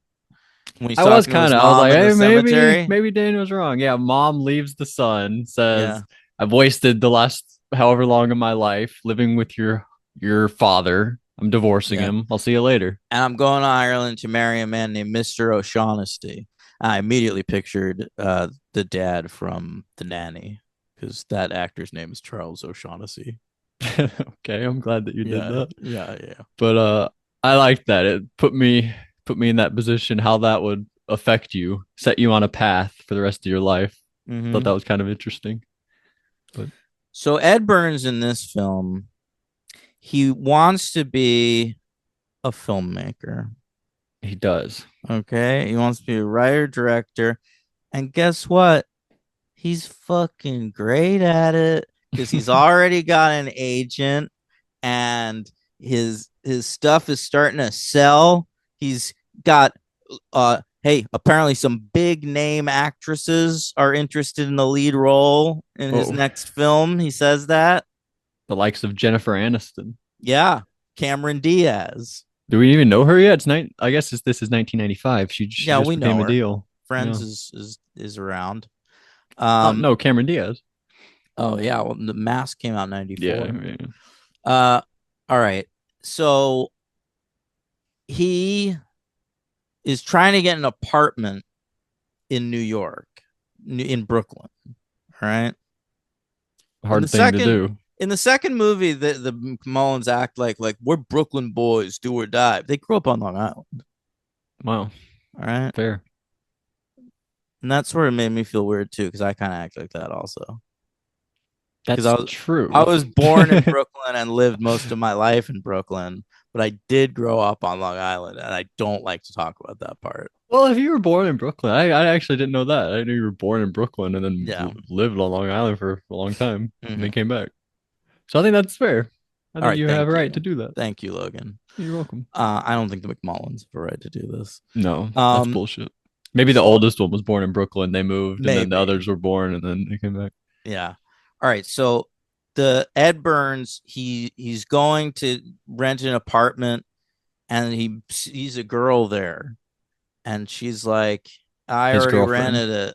When he's I was talking to his kind of. I was mom like, in hey, the cemetery. maybe Dane was wrong. Yeah, mom leaves the son. Says, Yeah. I've wasted the last however long of my life living with your father. I'm divorcing Yeah. him. I'll see you later. And I'm going to Ireland to marry a man named Mr. O'Shaughnessy. I immediately pictured the dad from The Nanny because that actor's name is Charles O'Shaughnessy. Okay, I'm glad that you did that. Yeah. But I like that. It put me in that position. How that would affect you, set you on a path for the rest of your life. Mm-hmm. Thought that was kind of interesting. But so Ed Burns in this film, he wants to be a filmmaker. he does. Okay, he wants to be a writer director, and guess what? He's fucking great at it because he's already got an agent, and his stuff is starting to sell. He's got hey, apparently some big name actresses are interested in the lead role in his next film. He says that. The likes of Jennifer Aniston. Yeah, Cameron Diaz. Do we even know her yet? I guess this is 1995. She Yeah, just we know became a her. deal. Friends Yeah. is around. No, Cameron Diaz. Oh yeah, well, the Mask came out in Yeah, '94. yeah. Uh, all right. So he is trying to get an apartment in New York, in Brooklyn. All right. In the Hard thing to second do. in the second movie, the McMullens act like we're Brooklyn boys, do or die. They grew up on Long Island. Wow, All right. fair. And that sort of made me feel weird too, because I kind of act like that also. Because That's I true. was born in Brooklyn and lived most of my life in Brooklyn, but I did grow up on Long Island, and I don't like to talk about that part. Well, if you were born in Brooklyn, I actually didn't know that. I knew you were born in Brooklyn and then Yeah. lived on Long Island for a long time and then Hmm. came back. So I think that's fair. I All think right. you have a Thank right to you. do that. Thank you, Logan. You're welcome. I don't think the McMullens have a right to do this. No, that's Um, bullshit. Maybe the so oldest one was born in Brooklyn. They moved, and then the maybe. others were born, and then they came back. Yeah. All right. So the Ed Burns, he's going to rent an apartment, and he sees a girl there, and she's like, I His already girlfriend. rented it.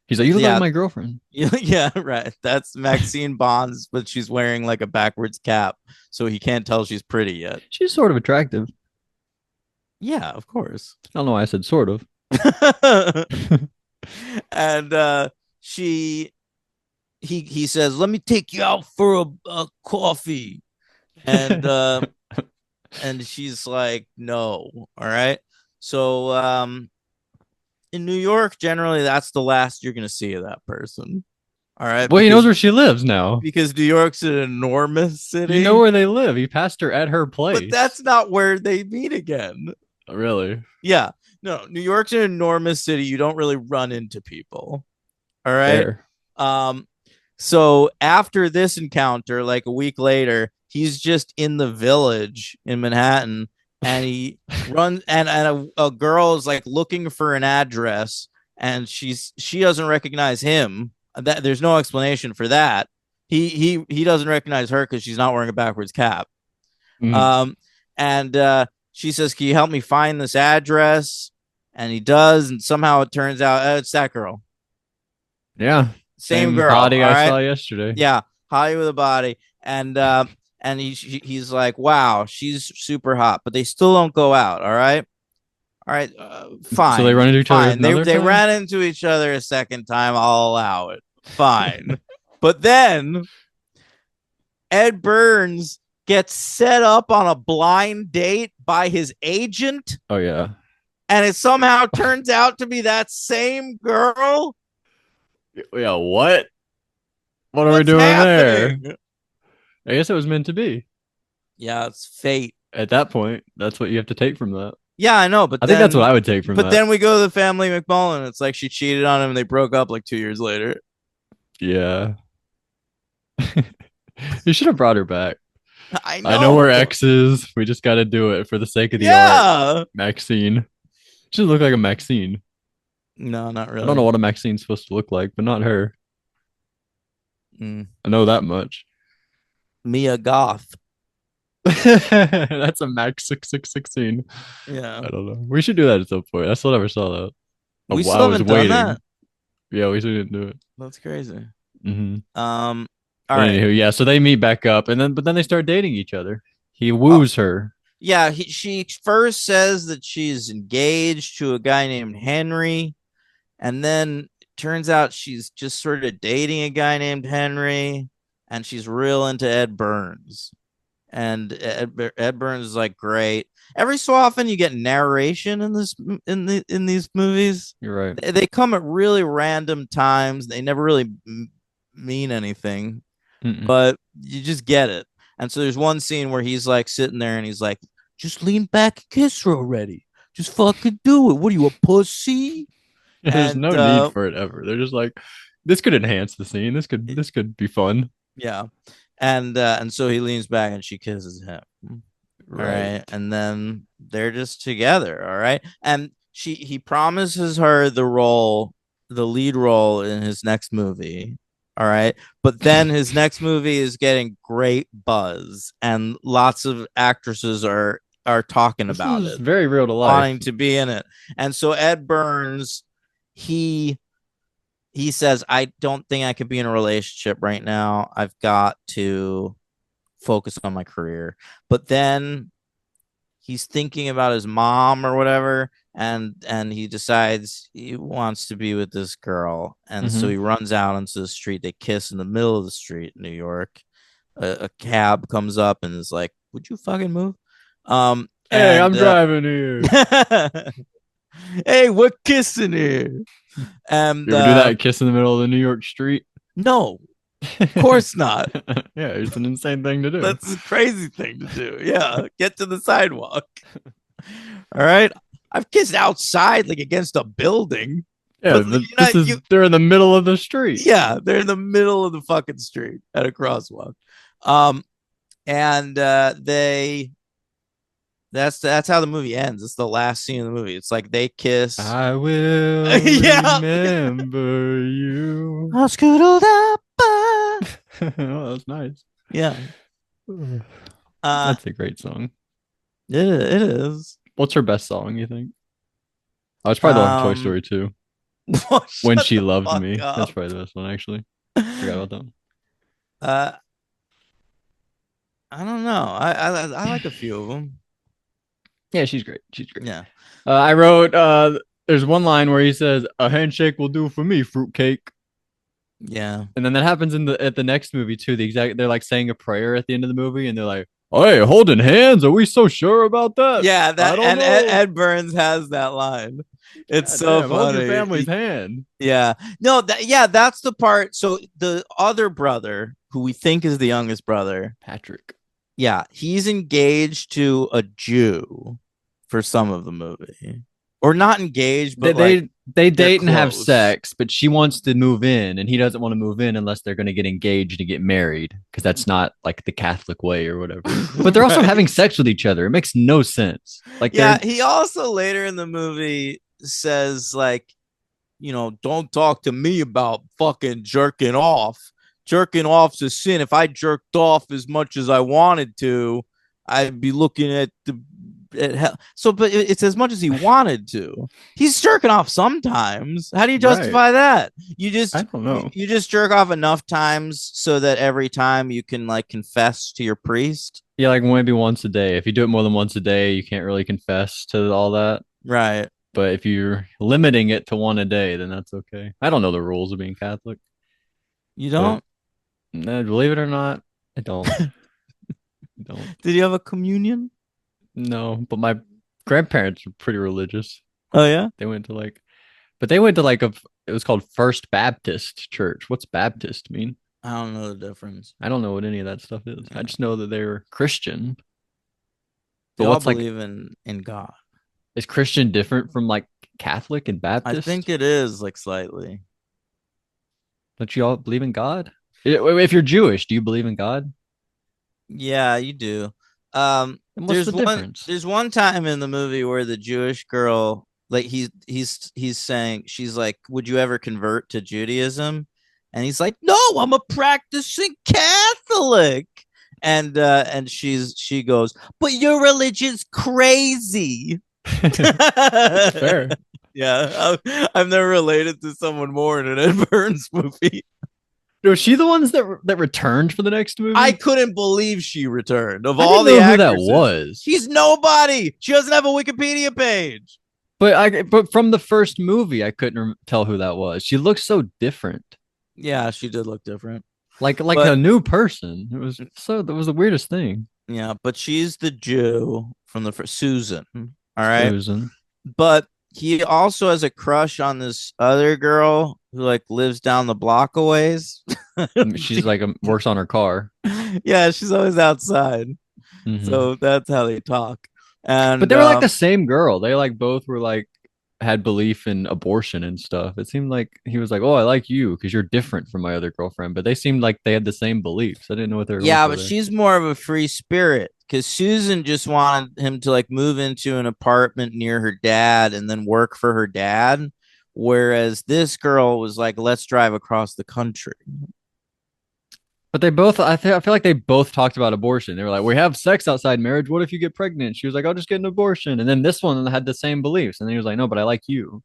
He's like, "You look like Yeah. my girlfriend." Yeah, right. That's Maxine Bonds, but she's wearing like a backwards cap, so he can't tell she's pretty yet. She's sort of attractive. Yeah, of course. I don't know why I said sort of. And she he says, "Let me take you out for a coffee." And and she's like, "No." All right. So in New York, generally that's the last you're gonna see of that person. All right, Well, he knows where she lives now. because New York's an enormous You know city, where they live. He passed her at her but that's place. not where they meet again. Really? Yeah. No, New York's an enormous city. You don't really run into people. All right. Fair. Um, so after this encounter, like a week later, he's just in the village in Manhattan, and he runs, and a girl is like looking for an address, and she doesn't recognize him. That there's no explanation for that. He doesn't recognize her because she's not wearing a backwards cap. Mm. Um, and she says, "Can you help me find this address?" And he does, and somehow it turns out it's that girl, Yeah. same Same girl. hottie All I right, saw yesterday. yeah, Holly with a body, and he's like, "Wow, she's super hot," but they still don't go out. All right, So they run fine, into each other fine. They another they time? ran into each other a second time. I'll allow it. Fine, but then Ed Burns gets set up on a blind date by his agent, Oh yeah. and it somehow turns out to be that same girl. Yeah, what? What are we What's doing there? happening? I guess it was meant to be. Yeah, it's fate. At that point, that's what you have to take from that. Yeah, I know, I think that's what I would take from that. we go to the family McMullen. It's like she cheated on him and they broke up like 2 years later. Yeah. You should have brought her back. I I know we're know. exes. We just got to do it for the sake of the art. Yeah. Maxine. She doesn't look like a Maxine. No, not I don't know really. what a Maxine's supposed to look like, but not her. Mm. I know that much. Mia Goth. That's a Max 6616. Yeah. I don't know. We should do that at some point. I still never saw that. We I still was haven't done waiting. that. Yeah, we still didn't do it. That's crazy. Hmm. Um, all But right. anywho, yeah. So they meet back up, and then they start dating each other. He Oh, woos her. yeah, she first says that she's engaged to a guy named Henry, and then it turns out she's just sort of dating a guy named Henry, and she's real into Ed Burns. And Ed Burns is like great. Every so often you get narration in these movies. You're right. They come at really random times. They never really mean anything, Mm-mm. but you just get it. And so there's one scene where he's like sitting there and he's like, "Just lean back and kiss her already. Just fucking do it. What are you, a pussy?" There's And no need for it ever. They're just like, this could enhance the scene. This could be fun. yeah, and so he leans back and she kisses him. All Right. right. And then they're just together. All right. And he promises her the lead role in his next movie. All right. But then his next movie is getting great buzz, and lots of actresses are are talking This about is it, very real to life. wanting to be in it. And so Ed Burns, he he says, I don't think I could be in a relationship right now. I've got to focus on my career. But then he's thinking about his mom or whatever, and he decides he wants to be with this girl, and so Mm-hmm. he runs out into the street. They kiss in the middle of the street in New York. A cab comes up and is like, would you fucking move? Hey, I'm And driving here. hey, we're kissing here. And You ever do that kiss in the middle of the New York street? no, of course not. Yeah, it's an insane thing to do. That's a crazy thing to do. Yeah, get to the sidewalk. All right. I've kissed outside, like against a building, Yeah, but but you're this not. is they're in the middle of the street. Yeah, they're in the middle of the fucking street at a crosswalk. Um, and they that's how the movie ends. It's the last scene of the movie. It's like they kiss. I will Yeah. remember you. I'll scoodle up. Oh, that's nice. Yeah. That's a great song. It is. What's her best song, you think? Oh, it's probably the one from Toy Story 2. When Shut She the Loved fuck Me. That's up. probably the best one, actually. Forgot about that one. Uh, I don't know. I like a few of them. Yeah, she's great. She's great. Yeah. I wrote there's one line where he says, "A handshake will do for me, fruitcake." Yeah. And then that happens in the next movie too. They're like saying a prayer at the end of the movie, and they're like, "Hey, holding hands? Are we so sure about that? Yeah, I that don't and know. Ed Burns has that line. It's God so damn, hold your funny. family's hand." Yeah. No, yeah, that's the part. So the other brother, who we think is the youngest brother, Patrick. yeah, he's engaged to a Jew for some of the movie. Or not engaged, They but like they they they're date and have close. sex, but she wants to move in, and he doesn't want to move in unless they're going to get engaged and get married, because that's not like the Catholic way or whatever. But they're also having Right. sex with each other. It makes no sense. Like Yeah, they're he also later in the movie says like, don't talk to me about fucking jerking off. Jerking off's a sin. If I jerked off as much as I wanted to, I'd be looking at the at hell. So, but it's as much as he wanted to. He's jerking off sometimes. How do you right. justify that? I don't know. You just jerk off enough times so that every time you can like confess to your priest. Yeah, like maybe once a day. If you do it more than once a day, you can't really confess to all that. Right. But if you're limiting it to one a day, then that's okay. I don't know the rules of being Catholic, You but don't? believe it or not, I don't. I don't. Did you have a communion? No, but my grandparents were pretty religious. Oh yeah. They went to like, but they went to like it was called First Baptist Church. What's Baptist mean? I don't know the difference. I don't know what any of that stuff is. I Yeah. just know that they were Christian. They But all what's like, believe in God. is Christian different from like Catholic and I Baptist? think it is like slightly. Don't you all believe in God? If you're Jewish, do you believe in God? Yeah, you do. And what's the difference? There's one time in the movie where the Jewish girl, like he's saying, she's like, "Would you ever convert to Judaism?" And he's like, "No, I'm a practicing Catholic." And she goes, "But your religion's crazy." It's fair. Yeah, I've never related to someone more in an Ed Burns movie. Was she the ones that returned for the next I movie? couldn't believe she returned. Of I all didn't the know who that actresses, was. she's nobody. She doesn't have a Wikipedia page. But from the first movie, I couldn't tell who that was. She looked so different, Yeah, she did look different. like But a new person. That was the weirdest thing. yeah, but she's the Jew from the first Susan. All right. Susan, But he also has a crush on this other girl who like lives down the block a ways. she's like works on her car. Yeah, she's always outside. Hmm. So that's how they talk. But And they were like the same girl. They like both were like had belief in abortion and stuff. It seemed like he was like, "Oh, I like you because you're different from my other girlfriend." But they seemed like they had the same beliefs. I didn't know what they were going yeah, for but there. she's more of a free spirit because Susan just wanted him to like move into an apartment near her dad and then work for her dad. Whereas this girl was like, let's drive across the country. But they both, I feel like they both talked about abortion. They were like, we have sex outside marriage. What if you get pregnant? She was like, I'll just get an abortion. And then this one had the same beliefs. And then he was like, no, but I like you.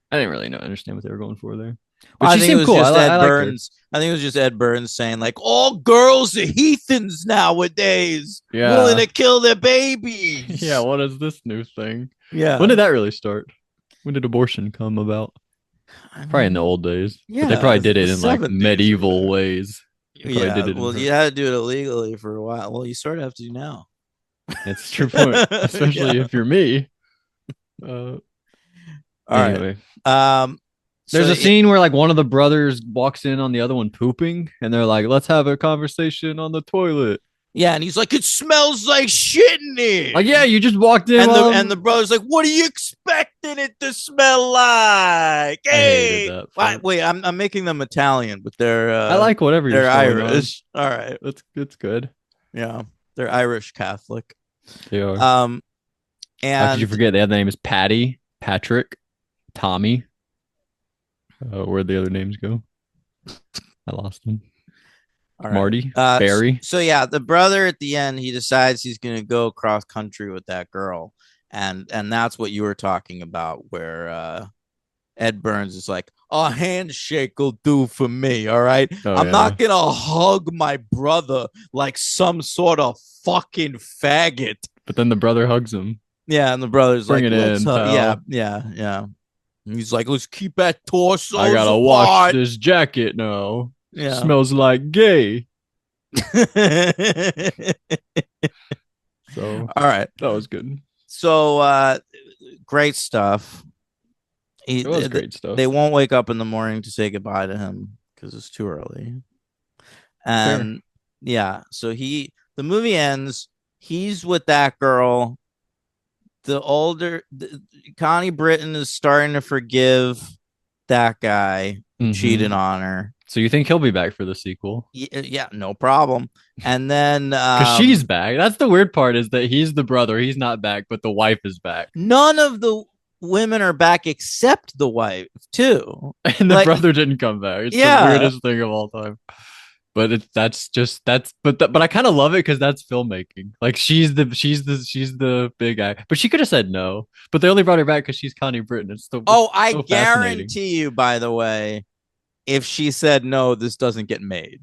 I didn't really know, understand what they were going for there. But Well, I she think it seemed was cool. just I Ed liked her. Burns. I think it was just Ed Burns saying like all girls are heathens nowadays, willing Yeah. to kill their Yeah. babies. What is this new thing? When Yeah, did that really start? When did abortion come about? I Probably in the mean, old days. But they yeah, probably it's did the it in like '70s or medieval whatever. ways. They probably Yeah, did it in well, her. you had to do it illegally for a while. Well, you sort of have to do now. It's a true point, especially Yeah. if you're me. Uh, All right. anyway, So there's a scene where like one of the brothers walks in on the other one pooping, and they're like, "Let's have a conversation on the toilet." yeah, and he's like, it smells like shit in here. Like, yeah, you just walked in. And the brother's like, what are you expecting it to smell like? I hated Hey, that part. wait, I'm making them Italian, but I like whatever you're they're showing on. Irish. All right, It's good. yeah, they're Irish Catholic. They are. Um, How could you and forget? The other name is Patty, Patrick, Tommy. Where'd the other names go? I lost them. all right. Marty, Barry. So yeah, the brother at the end, he decides he's gonna go cross country with that girl, and that's what you were talking about, where Ed Burns is like, a handshake will do for me. All right. Oh I'm yeah. not going to hug my brother like some sort of fucking faggot. But then the brother hugs him. Yeah. And the brother's Bring like, it let's in, hug. Yeah. pal. Yeah. Yeah. And he's like, let's keep that torsos I gotta wash apart. this jacket now. Yeah. Smells like gay. So All right. that was good. So, great stuff. It was great stuff. They won't wake up in the morning to say goodbye to him because it's too early. Fair. And yeah, so the movie ends. He's with that girl. Connie Britton is starting to forgive that guy who cheated on her. So you think he'll be back for the sequel? Yeah, no problem. And then Because she's back. That's the weird part is that he's the brother. He's not back, but the wife is back. none of the women are back except the wife too. And the brother didn't come back. It's the weirdest thing of all time. But but I kind of love it because that's filmmaking. Like she's the big guy. But she could have said no. But they only brought her back because she's Connie Britton. I so guarantee you, by the way, if she said no, this doesn't get made.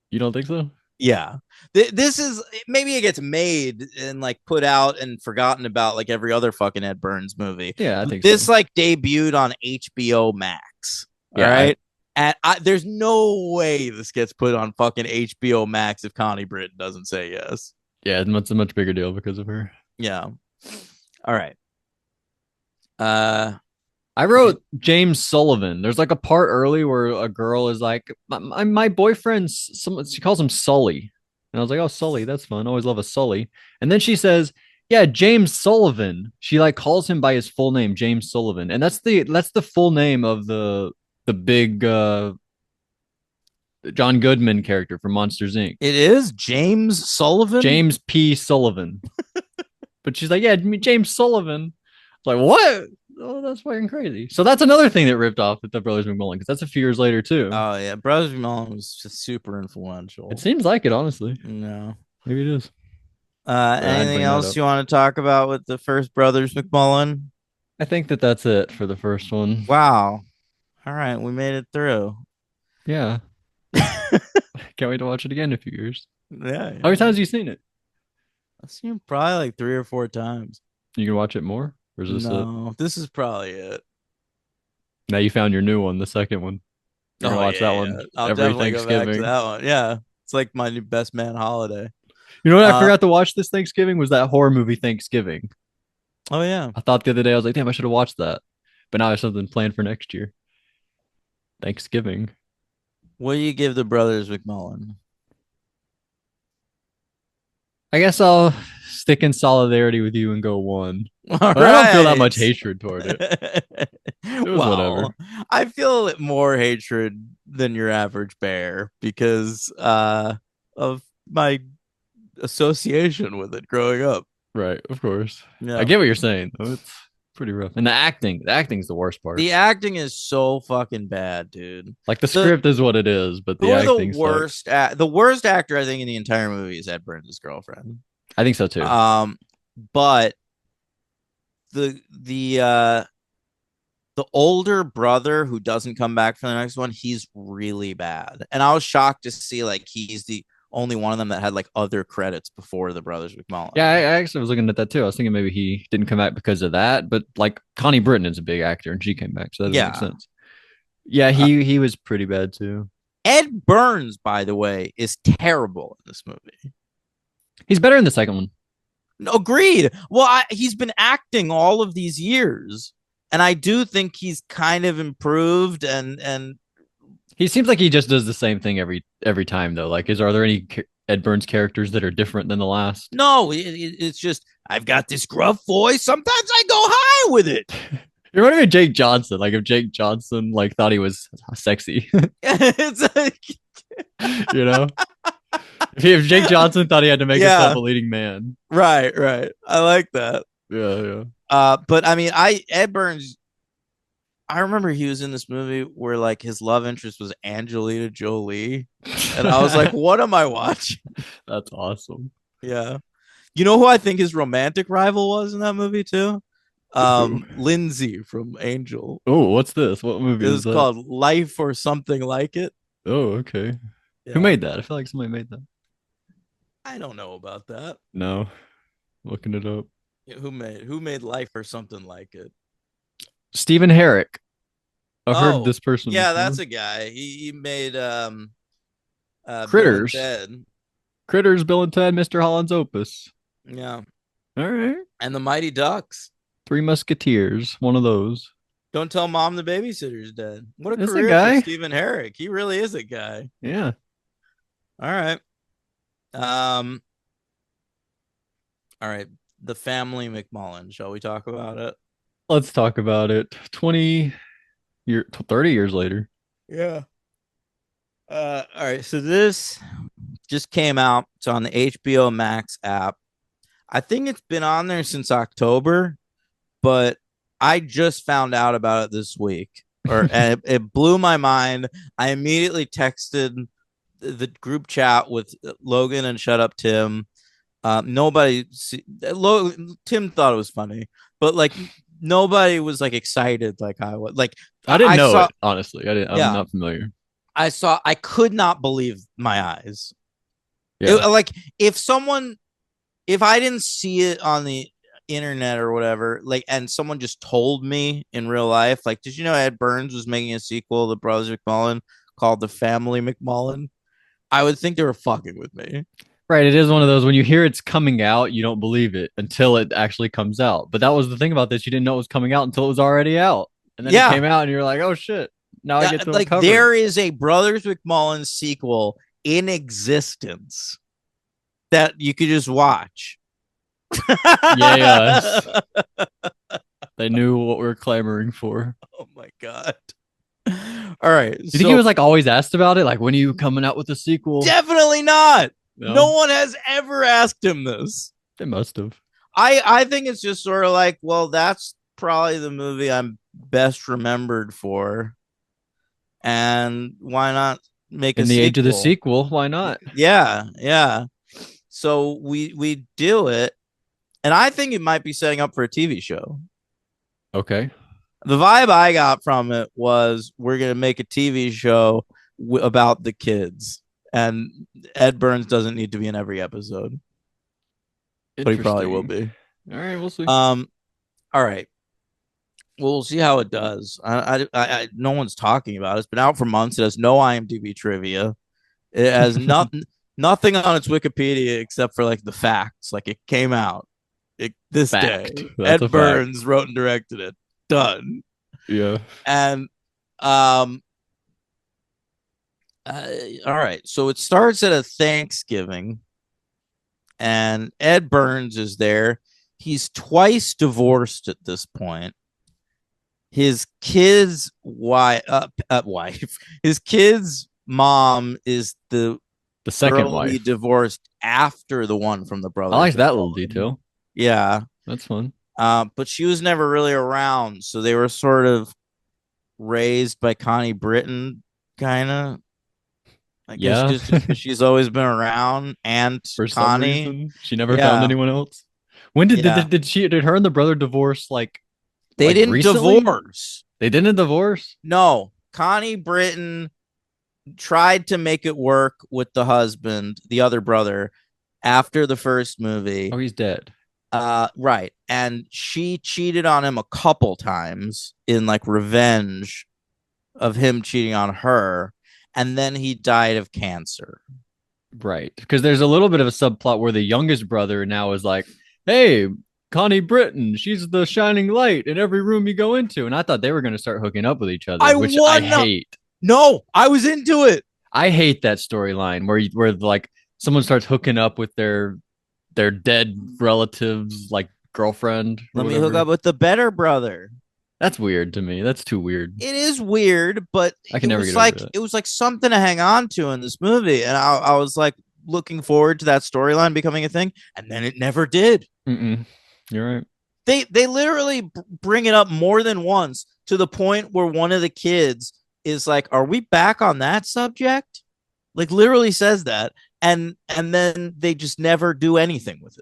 You don't think so? Yeah. This is maybe it gets made and like put out and forgotten about like every other fucking Ed Burns movie. Yeah, I think this so. like debuted on HBO Max. Yeah, all right. And there's no way this gets put on fucking HBO Max if Connie Britton doesn't say yes. Yeah, it's a much bigger deal because of her. Yeah. All right. I wrote James Sullivan. There's like a part early where a girl is like, my boyfriend's, she calls him Sully. And I was like, oh, Sully, that's fun. Always love a Sully. And then she says, yeah, James Sullivan. She like calls him by his full name, James Sullivan. And that's the full name of the big John Goodman character from Monsters Inc. It is James Sullivan. James P. Sullivan. But she's like, yeah, James Sullivan. Like, what? Oh, that's fucking crazy. So that's another thing that ripped off with the Brothers McMullen because that's a few years later too. Oh yeah, Brothers McMullen was just super influential. It seems like it, honestly. No, maybe it is. Anything else you want to talk about with the first Brothers McMullen? I think that's it for the first one. Wow. All right, we made it through. Yeah. Can't wait to watch it again in a few years. Yeah. How many times have you seen it? I've seen it probably like 3 or 4 times. You can watch it more? Or is this it? This is probably it. Now you found your new one, the second one. You're gonna watch that one I'll every definitely Thanksgiving. go back to that one. Yeah. It's like my new best man holiday. You know what I forgot to watch this Thanksgiving was that horror movie Thanksgiving. Oh yeah. I thought the other day I was like, damn, I should have watched that. But now I have something planned for next year. Thanksgiving. What do you give the Brothers McMullen? I guess I'll stick in solidarity with you and go 1. I don't feel that much hatred toward it. It was whatever. I feel more hatred than your average bear because of my association with it growing up. Right, of course. Yeah. I get what you're saying, though. pretty rough. And the acting's the worst part. The acting is so fucking bad, dude. Like the The script is what it is, but Who the are the acting sucks. worst? The worst actor I think in the entire movie is Ed Burns' girlfriend. I think so too. Um, but the older brother who doesn't come back for the next one, he's really bad. And I was shocked to see like he's the only one of them that had like other credits before the Brothers Yeah, McMullen. I actually was looking at that too. I was thinking maybe he didn't come back because of that, but like Connie Britton is a big actor and she came back, so that doesn't make Yeah. sense. Yeah, Uh, he was pretty bad too. Ed Burns, by the way, is terrible in this movie. He's better in the second one. Agreed. Well, he's been acting all of these years, and I do think he's kind of improved. And He seems like he just does the same thing every time though. Like, are there any Ed Burns characters that are different than the last? no, it's just I've got this gruff voice. Sometimes I go high with it. You remember Jake Johnson? Like if Jake Johnson like thought he was sexy, It's like, you know? If Jake Johnson thought he had to make himself yeah, a leading man. right, right. I like that. Yeah, yeah. But I mean, I Ed Burns. I remember he was in this movie where like his love interest was Angelina Jolie, and I was like, "What am I watching?" That's awesome. Yeah. You know who I think his romantic rival was in that movie too? Who? Lindsay from Angel. Oh, what's this? What It movie is was that? called Life or something like it. Oh, okay. Who Yeah. made that? I feel like somebody made that. I don't know about that. No, looking it up. Yeah, who made Life or something like it? Stephen Herrick. I've heard Oh, this person yeah, before. that's a guy. He made Bill and Critters. Ted. Critters, Bill and Ted, Mr. Holland's Opus. Yeah. All right. And the Mighty Ducks. Three Musketeers. One of those. Don't tell mom the babysitter's dead. What a That's a career for guy. Stephen Herrick. He really is a guy. Yeah. All right. Um, all right. The Family McMullen. Shall we talk about it? Let's talk about it. 30 years later. Yeah. All right. So this just came out. It's on the HBO Max app. I think it's been on there since October, but I just found out about it this week, and it blew my mind. I immediately texted the group chat with Logan and Shut Up Tim. Nobody, Tim thought it was funny, but like nobody was like excited like I was. Like I didn't I know saw, it, honestly. I'm yeah, not familiar. I could not believe my eyes. Yeah. Like if I didn't see it on the internet or whatever, like, and someone just told me in real life, like, did you know Ed Burns was making a sequel to Brothers McMullen called The Family McMullen? I would think they were fucking with me. Right. It is one of those when you hear it's coming out, you don't believe it until it actually comes out. But that was the thing about this. You didn't know it was coming out until it was already out. And then it Yeah. came out and you're like, oh shit. Now I get to Like uncover it. there is a Brothers McMullen sequel in existence that you could just watch. Yeah, yes. They knew what we were clamoring for. Oh my god. All right. Do you think he was like always asked about it? Like, when are you coming out with a sequel? Definitely not. No, No one has ever asked him this. they must have. I think it's just sort of like, well, that's probably the movie I'm best remembered for. And why not make a In the age of the sequel? sequel, why not? Yeah, yeah. So we do it, and I think it might be setting up for a TV show. Okay. The vibe I got from it was we're gonna make a TV show about the kids, and Ed Burns doesn't need to be in every episode, but he probably will be. All right, we'll see. All right. Well, we'll see how it does. No one's talking about it. It's been out for months. It has no IMDb trivia. It has nothing on its Wikipedia except for like the facts. Like it came out this Fact. day. That's a Ed fact. Burns wrote and directed it. Done. Yeah. And all right. So it starts at a Thanksgiving, and Ed Burns is there. He's twice divorced at this point. His kid's wife, his kid's mom is the second girl he wife. divorced after the one from the I Brothers. like that little detail. Yeah. That's fun. But she was never really around, so they were sort of raised by Connie Britton, kind of. I guess Yeah, because just because she's always been around, Aunt for some Connie. reason she never found Yeah, anyone else. When did yeah. did her and the brother divorce They didn't recently? divorce. They didn't divorce? No, Connie Britton tried to make it work with the husband, the other brother, after the first Oh, movie. he's dead. Right. And she cheated on him a couple times in like revenge of him cheating on her. And then he died of cancer. Right. Because there's a little bit of a subplot where the youngest brother now is like, hey, Connie Britton, she's the shining light in every room you go into. And I thought they were going to start hooking up with each other, I which I won. hate. No, I was into it. I hate that storyline where like someone starts hooking up with their dead relatives, like girlfriend or Let me hook whatever. up with the better brother. That's weird to me. That's too weird. It is weird, but I can never get over that. it was like something to hang on to in this movie. And I was like looking forward to that storyline becoming a thing. And then it never did. Mm-mm. You're right. They literally bring it up more than once to the point where one of the kids is like, "Are we back on that subject?" Like literally says that, and then they just never do anything with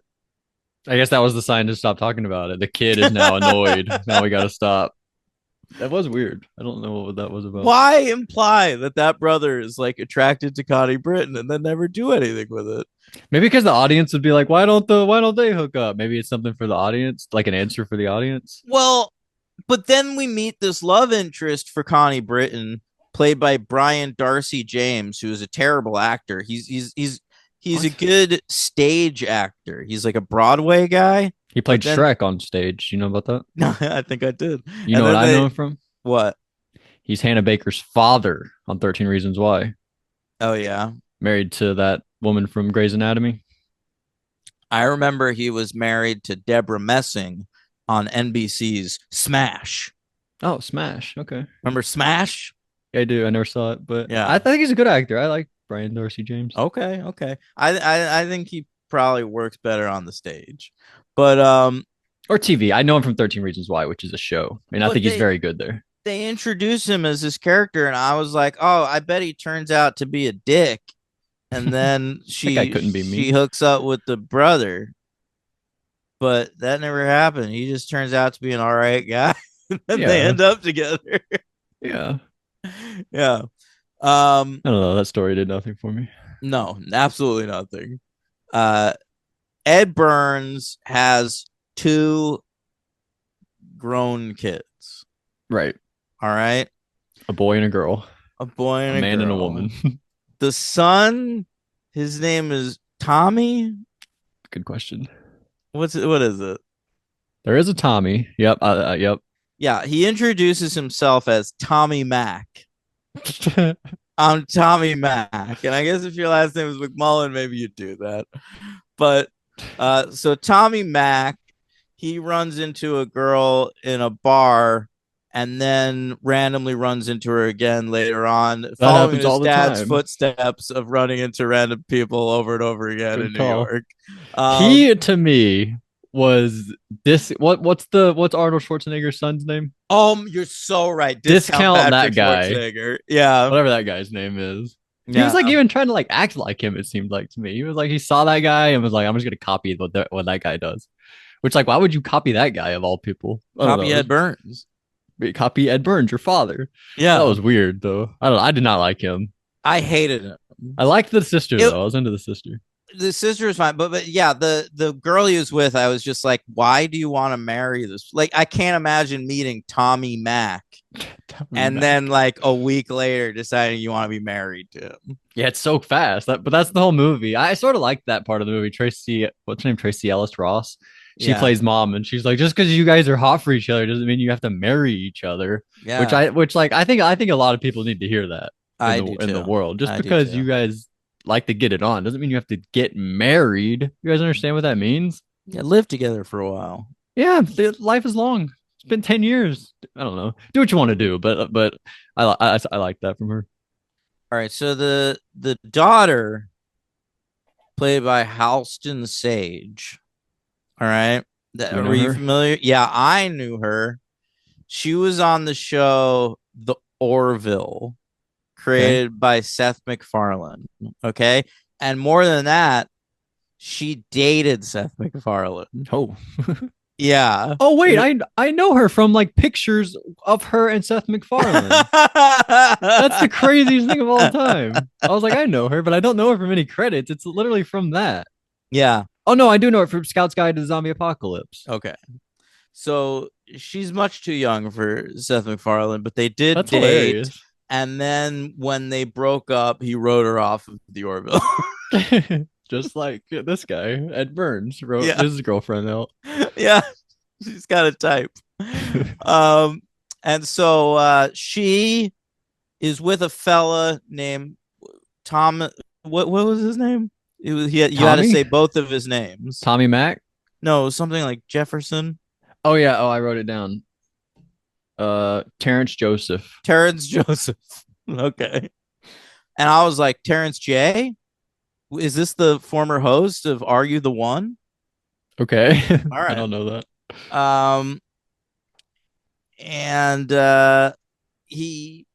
I guess that was the sign to stop talking about it. The kid is now it. annoyed. Now we got to stop. That was weird. I don't know what that was about. Why imply that that brother is like attracted to Connie Britton and then never do anything with it? Maybe because the audience would be like, why don't they hook up? Maybe it's something for the audience, like an answer for the audience. Well, but then we meet this love interest for Connie Britton, played by Brian Darcy James, who is a terrible actor. He's a What? good stage actor. He's like a Broadway guy, He but played then Shrek on stage. You know about that? no, I think I did. You And know what then I know they him from? what? He's Hannah Baker's father on 13 Reasons Why. Oh yeah, Married to that woman from Grey's Anatomy. I remember he was married to Deborah Messing on NBC's Smash. Oh, Smash. Okay. Remember Smash? Yeah, I do. I never saw it, but Yeah. I think he's a good actor. I like Brian Darcy James. Okay, okay. I think he probably works better on the stage. But Or TV. I know him from 13 Reasons Why, which is a show. And I but think he's very good there. they introduce him as this character and I was like, "Oh, I bet he turns out to be a dick." And then That guy couldn't be she me. hooks up with the brother, but that never happened. He just turns out to be an all right guy. And they Yeah. end up together. Yeah. Yeah. Um I don't know. That story did nothing for me. no, absolutely nothing. Uh Ed Burns has two grown kids. Right. All right. A boy and a girl. A boy A and a man and a girl. woman. The son, his name is Tommy. Good question. What is it? There is a Tommy. Yep. Yep. Yeah, he introduces himself as Tommy Mac. I'm Tommy Mac. And I guess if your last name is McMullen, maybe you do that. But so Tommy Mac, he runs into a girl in a bar and then randomly runs into her again later on, That following happens his all the dad's time. footsteps of running into random people over and over again in Good New call. York. Um, He to me was this what's Arnold Schwarzenegger's son's name? you're so right. Discount Discount that Patrick guy. Schwarzenegger. Yeah. Whatever that guy's name is. He was like Yeah. even trying to like act like him, it seemed like to me. He was like he saw that guy and was like, I'm just gonna copy what that guy does. Which like why would you copy that guy of all people? I don't Copy know. Ed Burns. Copy Ed Burns, your father. That Yeah. was weird though. I don't know. I did not like him. I hated him. I liked the sister It, though. I was into the sister. the sister is fine, but yeah, the girl he was with, I was just like, why do you want to marry this? Like, I can't imagine meeting Tommy Mac and then like a week later deciding you want to be married to him. Yeah, it's so fast. But that's the whole movie. I sort of liked that part of the movie. Tracy, what's her name? Tracy Ellis Ross. She Yeah, plays mom, and she's like, just because you guys are hot for each other doesn't mean you have to marry each other. yeah, Which like I think a lot of people need to hear that I do in the too. world. Just I do because too. you guys like to get it on doesn't mean you have to get married. You guys understand what that means? Yeah, live together for a while. Yeah, life is long. It's been 10 years. I don't know. Do what you want to do, but I like that from her. All right, so the daughter, played by Halston Sage. All right, Do we Are know you her? familiar? Yeah, I knew her. She was on the show The Orville, Okay. created by Seth MacFarlane. Okay. And more than that, she dated Seth MacFarlane. Oh. Yeah. Oh wait, I know her from like pictures of her and Seth MacFarlane. That's the craziest thing of all time. I was like, I know her, but I don't know her from any credits. It's literally from that. Yeah. Oh no, I do know her from Scout's Guide to the Zombie Apocalypse. Okay. So she's much too young for Seth MacFarlane, but they did That's date. hilarious. And then when they broke up, he wrote her off of the Orville. Just like this guy, Ed Burns, wrote Yeah. his girlfriend out. Yeah. She's got a type. Um, and so she is with a fella named Tom. What was his name? You had to Tommy? say both of his names. Tommy Mac? No, something like Jefferson. Oh yeah, oh I wrote it down. Terrence Joseph. Terrence Joseph. Okay. And I was like, Terrence J? Is this the former host of Are You the One? Okay. All I right. don't know that. Um, and he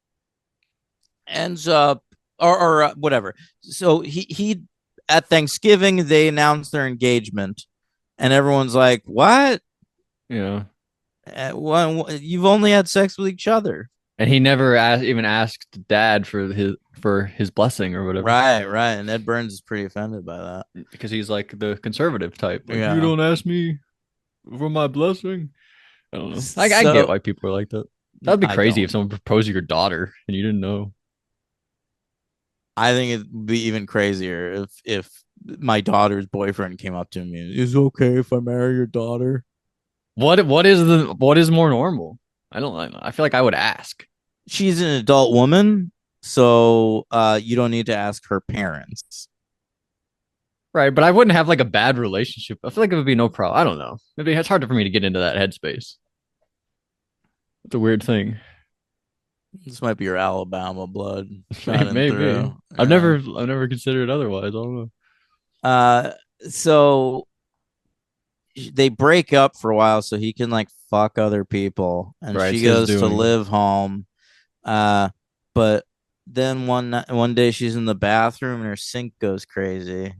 ends up, or whatever. So he at Thanksgiving they announced their engagement, and everyone's like, "What? Yeah. You've only had sex with each other." And he never even asked dad for his blessing or whatever. Right, right. And Ed Burns is pretty offended by that. Because he's like the conservative type. Like, you Yeah. don't ask me for my blessing. I don't know. I get So why people are like that. That'd be I crazy if don't. someone proposed to your daughter and you didn't know. I think it'd be even crazier if my daughter's boyfriend came up to me. Is it okay if I marry your daughter? What is more normal? I don't know. I feel like I would ask. She's an adult woman, so you don't need to ask her parents. Right, but I wouldn't have like a bad relationship. I feel like it would be no problem. I don't know. Maybe it's harder for me to get into that headspace. It's a weird thing. This might be your Alabama blood shining Maybe. through. I've Yeah. never considered otherwise. I don't know. Uh, so they break up for a while so he can like fuck other people, and Right, she it's his goes to doing. live home. But then one day she's in the bathroom and her sink goes crazy.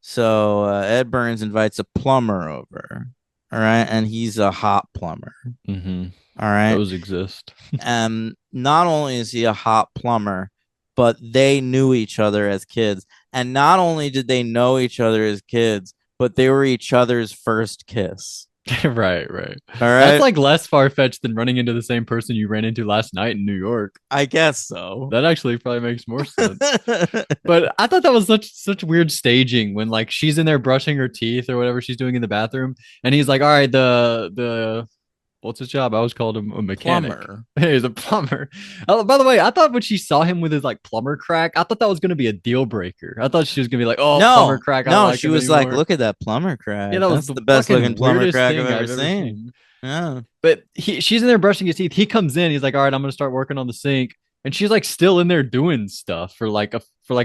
So Ed Burns invites a plumber over. All right, and he's a hot plumber. Mm-hmm. All right. Those exist. And not only is he a hot plumber, but they knew each other as kids. And not only did they know each other as kids, but they were each other's first kiss. Right, right. All That's right. like less far fetched than running into the same person you ran into last night in New York. I guess so. That actually probably makes more sense. But I thought that was such weird staging when like she's in there brushing her teeth or whatever she's doing in the bathroom, and he's like, "All right, the what's his job? I always called him a mechanic. Plumber. He's a plumber." Oh, by the way, I thought when she saw him with his like plumber crack, I thought that was gonna be a deal breaker. I thought she was gonna be like, "Oh, plumber No, crack, I don't no, like she him was like, anymore." look at that plumber Yeah, crack. that was That's the the best looking fucking plumber weirdest crack I've thing ever I've ever seen. seen. Yeah. But she's in there brushing his teeth. He comes in. He's like, "All right, I'm gonna start working on the sink," and she's like still in there doing stuff for like a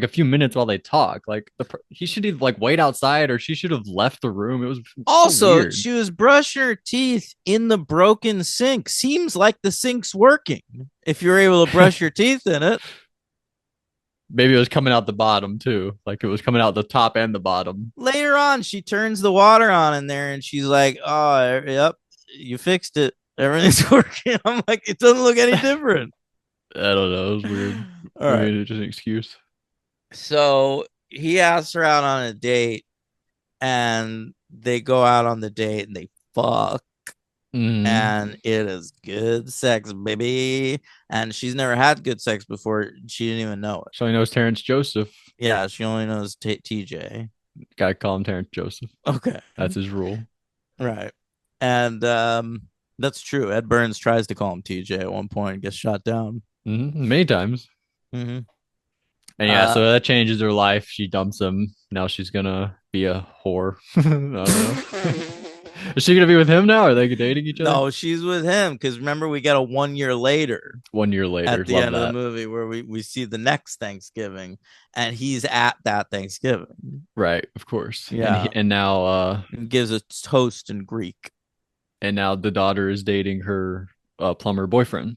few minutes while they talk. Like he should either like wait outside or she should have left the room. It was so Also, weird. she was brushing her teeth in the broken sink. Seems like the sink's working if you're able to brush your teeth in it. Maybe it was coming out the bottom too. Like it was coming out the top and the bottom. Later on, she turns the water on in there and she's like, oh, yep, you fixed it. Everything's working. I'm like, it doesn't look any different. I don't know. It was weird. All right. Maybe it's just an excuse. So he asks her out on a date and they go out on the date and they fuck. Mm. And it is good sex, baby. And she's never had good sex before. She didn't even know it. So he knows Terrence Joseph. Yeah, she only knows TJ. Gotta call him Terrence Joseph. Okay. That's his rule. Right. And that's true. Ed Burns tries to call him TJ at one point and gets shot down. Many times. Mm-hmm. And yeah, so that changes her life. She dumps him. Now she's gonna be a whore. I don't know. Is she gonna be with him now? Are they dating each other? No, she's with him because remember we got a 1 year later 1 year later. at the Love end of the that. movie where we see the next Thanksgiving and he's at that Thanksgiving. Right, of course. And Yeah. And gives a toast in Greek. now the daughter is dating her plumber boyfriend.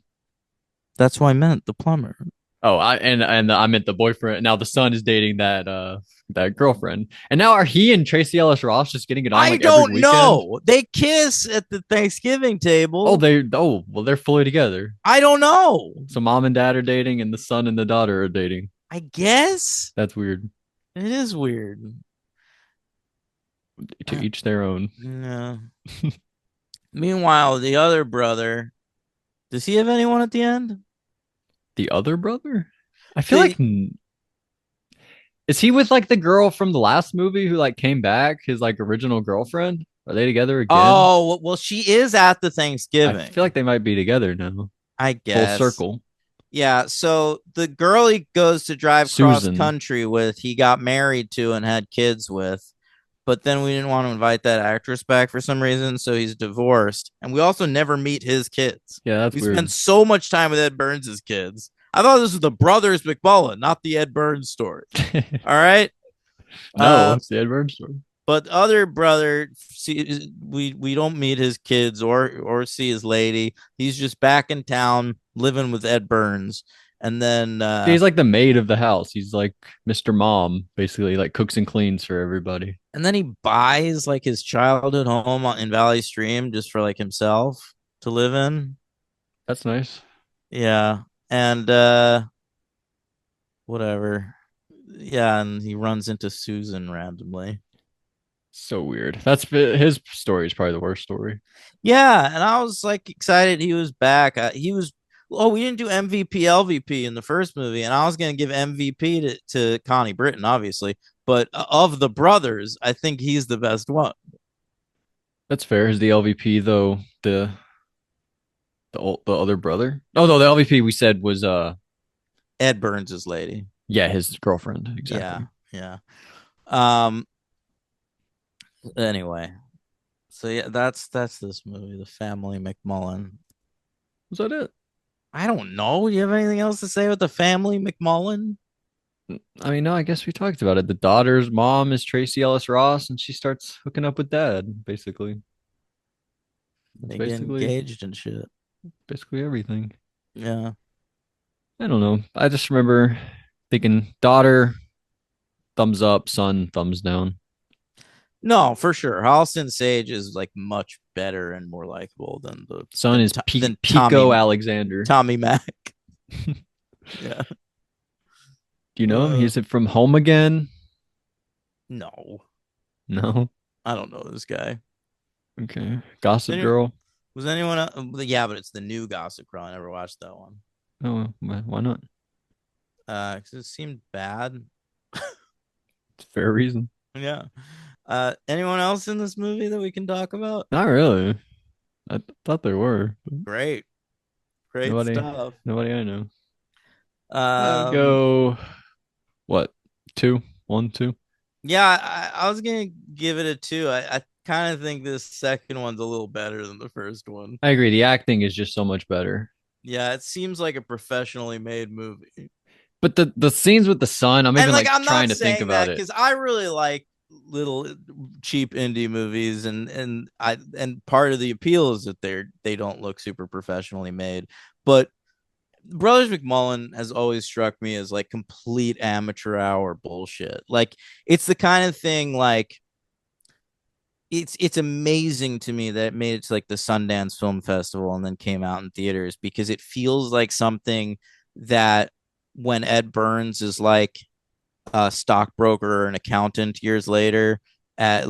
That's what I meant, the plumber. Oh, I meant the boyfriend. Now the son is dating that girlfriend. And now are he and Tracy Ellis Ross just getting it on I like every don't weekend? know. They kiss at the Thanksgiving table. They're fully together. I don't know. So mom and dad are dating and the son and the daughter are dating. I guess That's weird. it is weird. To each their own. Yeah. Meanwhile, the other brother, does he have anyone at the end? The other brother? I feel The like is he with like the girl from the last movie who like came back, his like original girlfriend? Are they together again? Oh, well, she is at the I Thanksgiving. feel like they might be together now. I Full guess. circle. Yeah, so the girl he goes to drive cross Susan. country with, he got married to and had kids with. But then we didn't want to invite that actress back for some reason, so he's divorced. And we also never meet his kids. Yeah, that's We weird. spend so much time with Ed Burns' kids. I thought this was the Brothers McMullen, not the Ed Burns story. All right. No, it's the Ed Burns story. But other brother, we don't meet his kids or see his lady. He's just back in town living with Ed Burns, and then He's like the maid of the house. He's like Mr. Mom, basically, like cooks and cleans for everybody. he buys like his childhood home in Valley Stream just for like himself to live in. That's nice. Yeah, and whatever. Yeah, and he runs into Susan randomly. So weird. That's his story is probably the worst story. Yeah, and I was like excited he was back. He was. Oh, we didn't do MVP LVP in the first movie, and I was gonna give MVP to Connie Britton, obviously. But of the brothers, I think he's the best one. That's fair. Is the LVP though the other brother? Oh no, the LVP we said was Ed Burns' lady. yeah, his girlfriend. Exactly. Yeah, yeah. Anyway, so yeah, that's this movie, The Family McMullen. Was that it? I don't know. Do you have anything else to say with The Family McMullen? I mean, no, I guess we talked about it. The daughter's mom is Tracy Ellis Ross, and she starts hooking up with dad, basically. That's They get basically engaged and shit. basically everything. Yeah. I don't know. I just remember thinking daughter, thumbs up, son, thumbs down. No, for sure. Halston Sage is like much better and more likable than Son is than Pico Alexander. Tommy Mac. Yeah. Do you know him? He's from Home Again. No, No. I don't know this guy. Okay. Gossip Girl. Was anyone else? Yeah, but it's the new Gossip Girl. I never watched that one. Oh, why not? Because it seemed bad. Fair reason. Yeah. Anyone else in this movie that we can talk about? Not really. I thought there were. Great stuff. Nobody I know. I'll go. What? 2? 1, 2? Yeah, I was gonna give it a 2. I kind of think this second one's a little better than the first one. I agree. The acting is just so much better. Yeah, it seems like a professionally made movie. But the scenes with the son, I'm even like I'm trying to think about it because I really like little cheap indie movies, and part of the appeal is that they don't look super professionally made. But Brothers McMullen has always struck me as like complete amateur hour bullshit. Like it's the kind of thing like it's amazing to me that it made it to like the Sundance Film Festival and then came out in theaters because it feels like something that when Ed Burns is like a stockbroker or an accountant years later at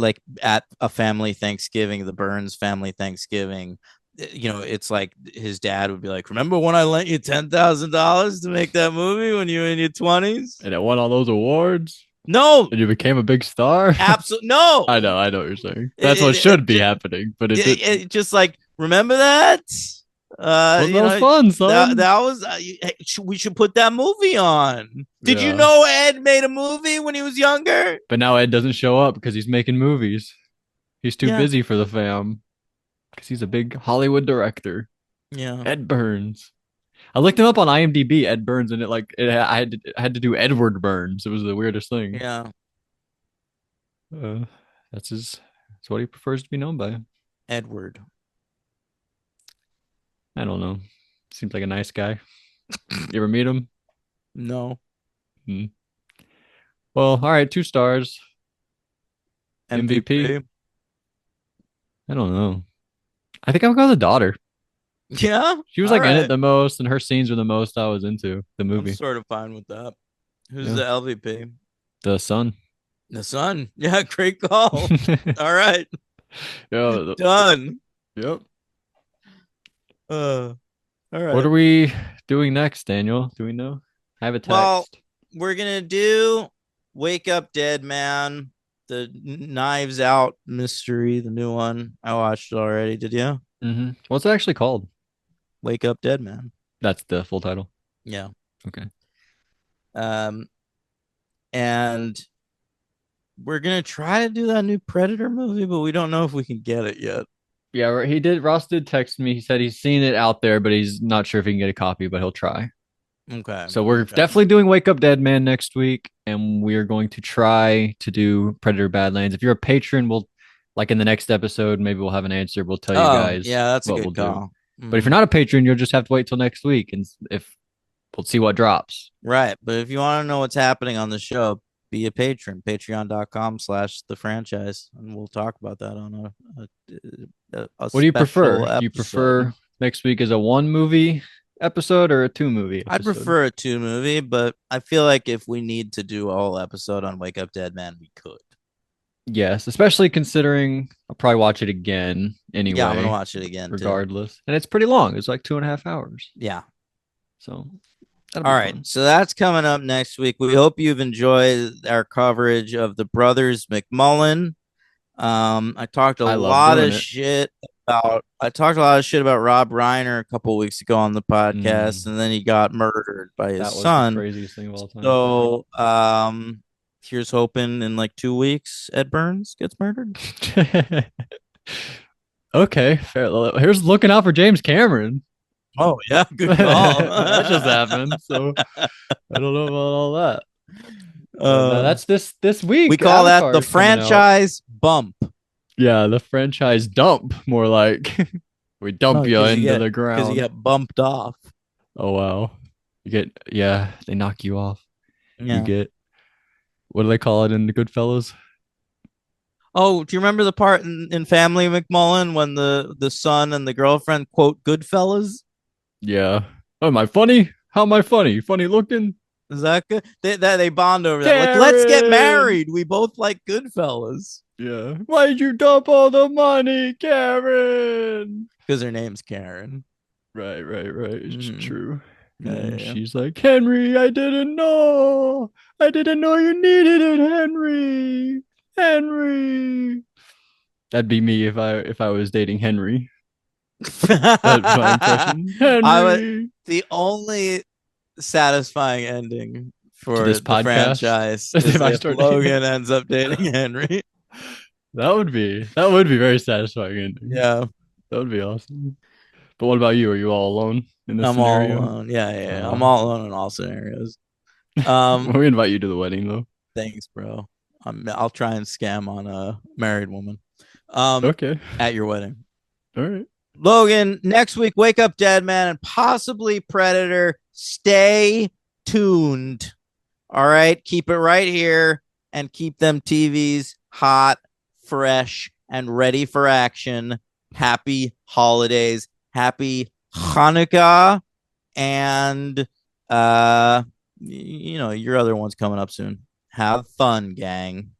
a family Thanksgiving, the Burns family Thanksgiving, it's like his dad would be like, remember when I lent you $10,000 to make that movie when you were in your 20s? And it won all those awards? No. And you became a big star? Absolutely. No. I know what you're saying. That's what should be happening. But it just like, remember that? That was fun, son. That was we should put that movie on. Did you know Ed made a movie when he was younger? But now Ed doesn't show up because he's making movies. He's too Yeah. busy for the fam because he's a big Hollywood director. Yeah. Ed Burns. I looked him up on IMDb, Ed Burns, and I had to do Edward Burns. It was the weirdest thing. Yeah. Uh, that's what he prefers to be known by. Edward. I don't know. Seems like a nice guy. You ever meet him? No. Hmm. Well, all right, 2 stars. MVP. MVP. I don't know. I think I'll go with the daughter. Yeah. She was All like in it right. the most, and her scenes were the most I was into the I'm movie. sort of fine with that. Who's Yeah, the LVP? the son. The son. Yeah, great call. All right. Yeah. Done. Yep. Uh, all What right. are we doing next, Daniel? Do we know? I have a Well, text. we're gonna do Wake Up Dead Man, the Knives Out mystery, the new one. I watched it already. Did you? What's it actually called? Wake Up Dead Man. That's the full title. Yeah. Okay. Um, and we're gonna try to do that new Predator movie, but we don't know if we can get it yet. Yeah, he did. Ross did text me. He said he's seen it out there, but he's not sure if he can get a copy, but he'll try. Okay. So we're Okay. definitely doing Wake Up Dead Man next week, and we are going to try to do Predator Badlands. If you're a patron, we'll like in the next episode, maybe we'll have an answer. We'll tell you Oh, guys yeah, that's a what we'll good do. call. But if you're not a patron, you'll just have to wait till next week, and if we'll see what drops. Right. But if you want to know what's happening on the show, be a patron, patreon.com/the franchise. And we'll talk about that on a What do you prefer? special Do you episode. prefer next week as a 1 movie episode or a 2 movie I episode? prefer a 2 movie, but I feel like if we need to do a whole episode on Wake Up Dead Man, we could. Yes, especially considering I'll probably watch it again Yeah, I'm gonna anyway, watch it again too. regardless. And it's pretty long. It's like 2.5 hours. Yeah. So that'll All be right. fun. So that's coming up next week. We hope you've enjoyed our coverage of the Brothers McMullen. I talked a I love lot doing of it. shit about Rob Reiner a couple weeks ago on the podcast, Mm, and then he got murdered by his that was the son. craziest thing of all time. So here's hoping in like 2 weeks Ed Burns gets murdered. Okay, fair. Here's looking out for James Cameron. Oh yeah, good call. That just happened. So I don't know about all that. But no, uh, that's this we week. call that Avatar the is coming out. franchise bump. Yeah, the franchise dump, more like we dump you into the Because you ground. get bumped off. Oh wow. Yeah, they knock you off. You Yeah. get what do they call it in the Goodfellas? Oh, do you remember the part in Family McMullen when the son and the girlfriend quote Goodfellas? Yeah. Oh, am I funny? How am I funny? Funny looking? Is that good? They bond over that. Like, let's get Karen. married. We both like Goodfellas Yeah. Why'd you dump all the money, Karen? because her name's Karen. Right. It's Mhm. true. Yeah, And yeah, she's like, Henry, I didn't know. I didn't know you needed it, Henry. Henry. That'd be me if I was dating Henry. That's my yeah. impression. I would Henry. the only satisfying ending To for this the podcast. franchise is If I if start dating Logan ends up dating Henry. that would be very satisfying ending. Yeah, That would be awesome. But what about you? Are you all alone in this I'm all scenario? alone. Yeah. I'm Uh, all alone in all scenarios. Um, we invite you to the wedding though. Thanks, bro. I'll try and scam on a married woman. Okay. At your wedding. All right. Logan, next week, Wake Up Dead Man and possibly Predator. Stay tuned. All right. Keep it right here and keep them TVs hot, fresh, and ready for action. Happy holidays. Happy Hanukkah. And your other one's coming up soon. Have fun, gang.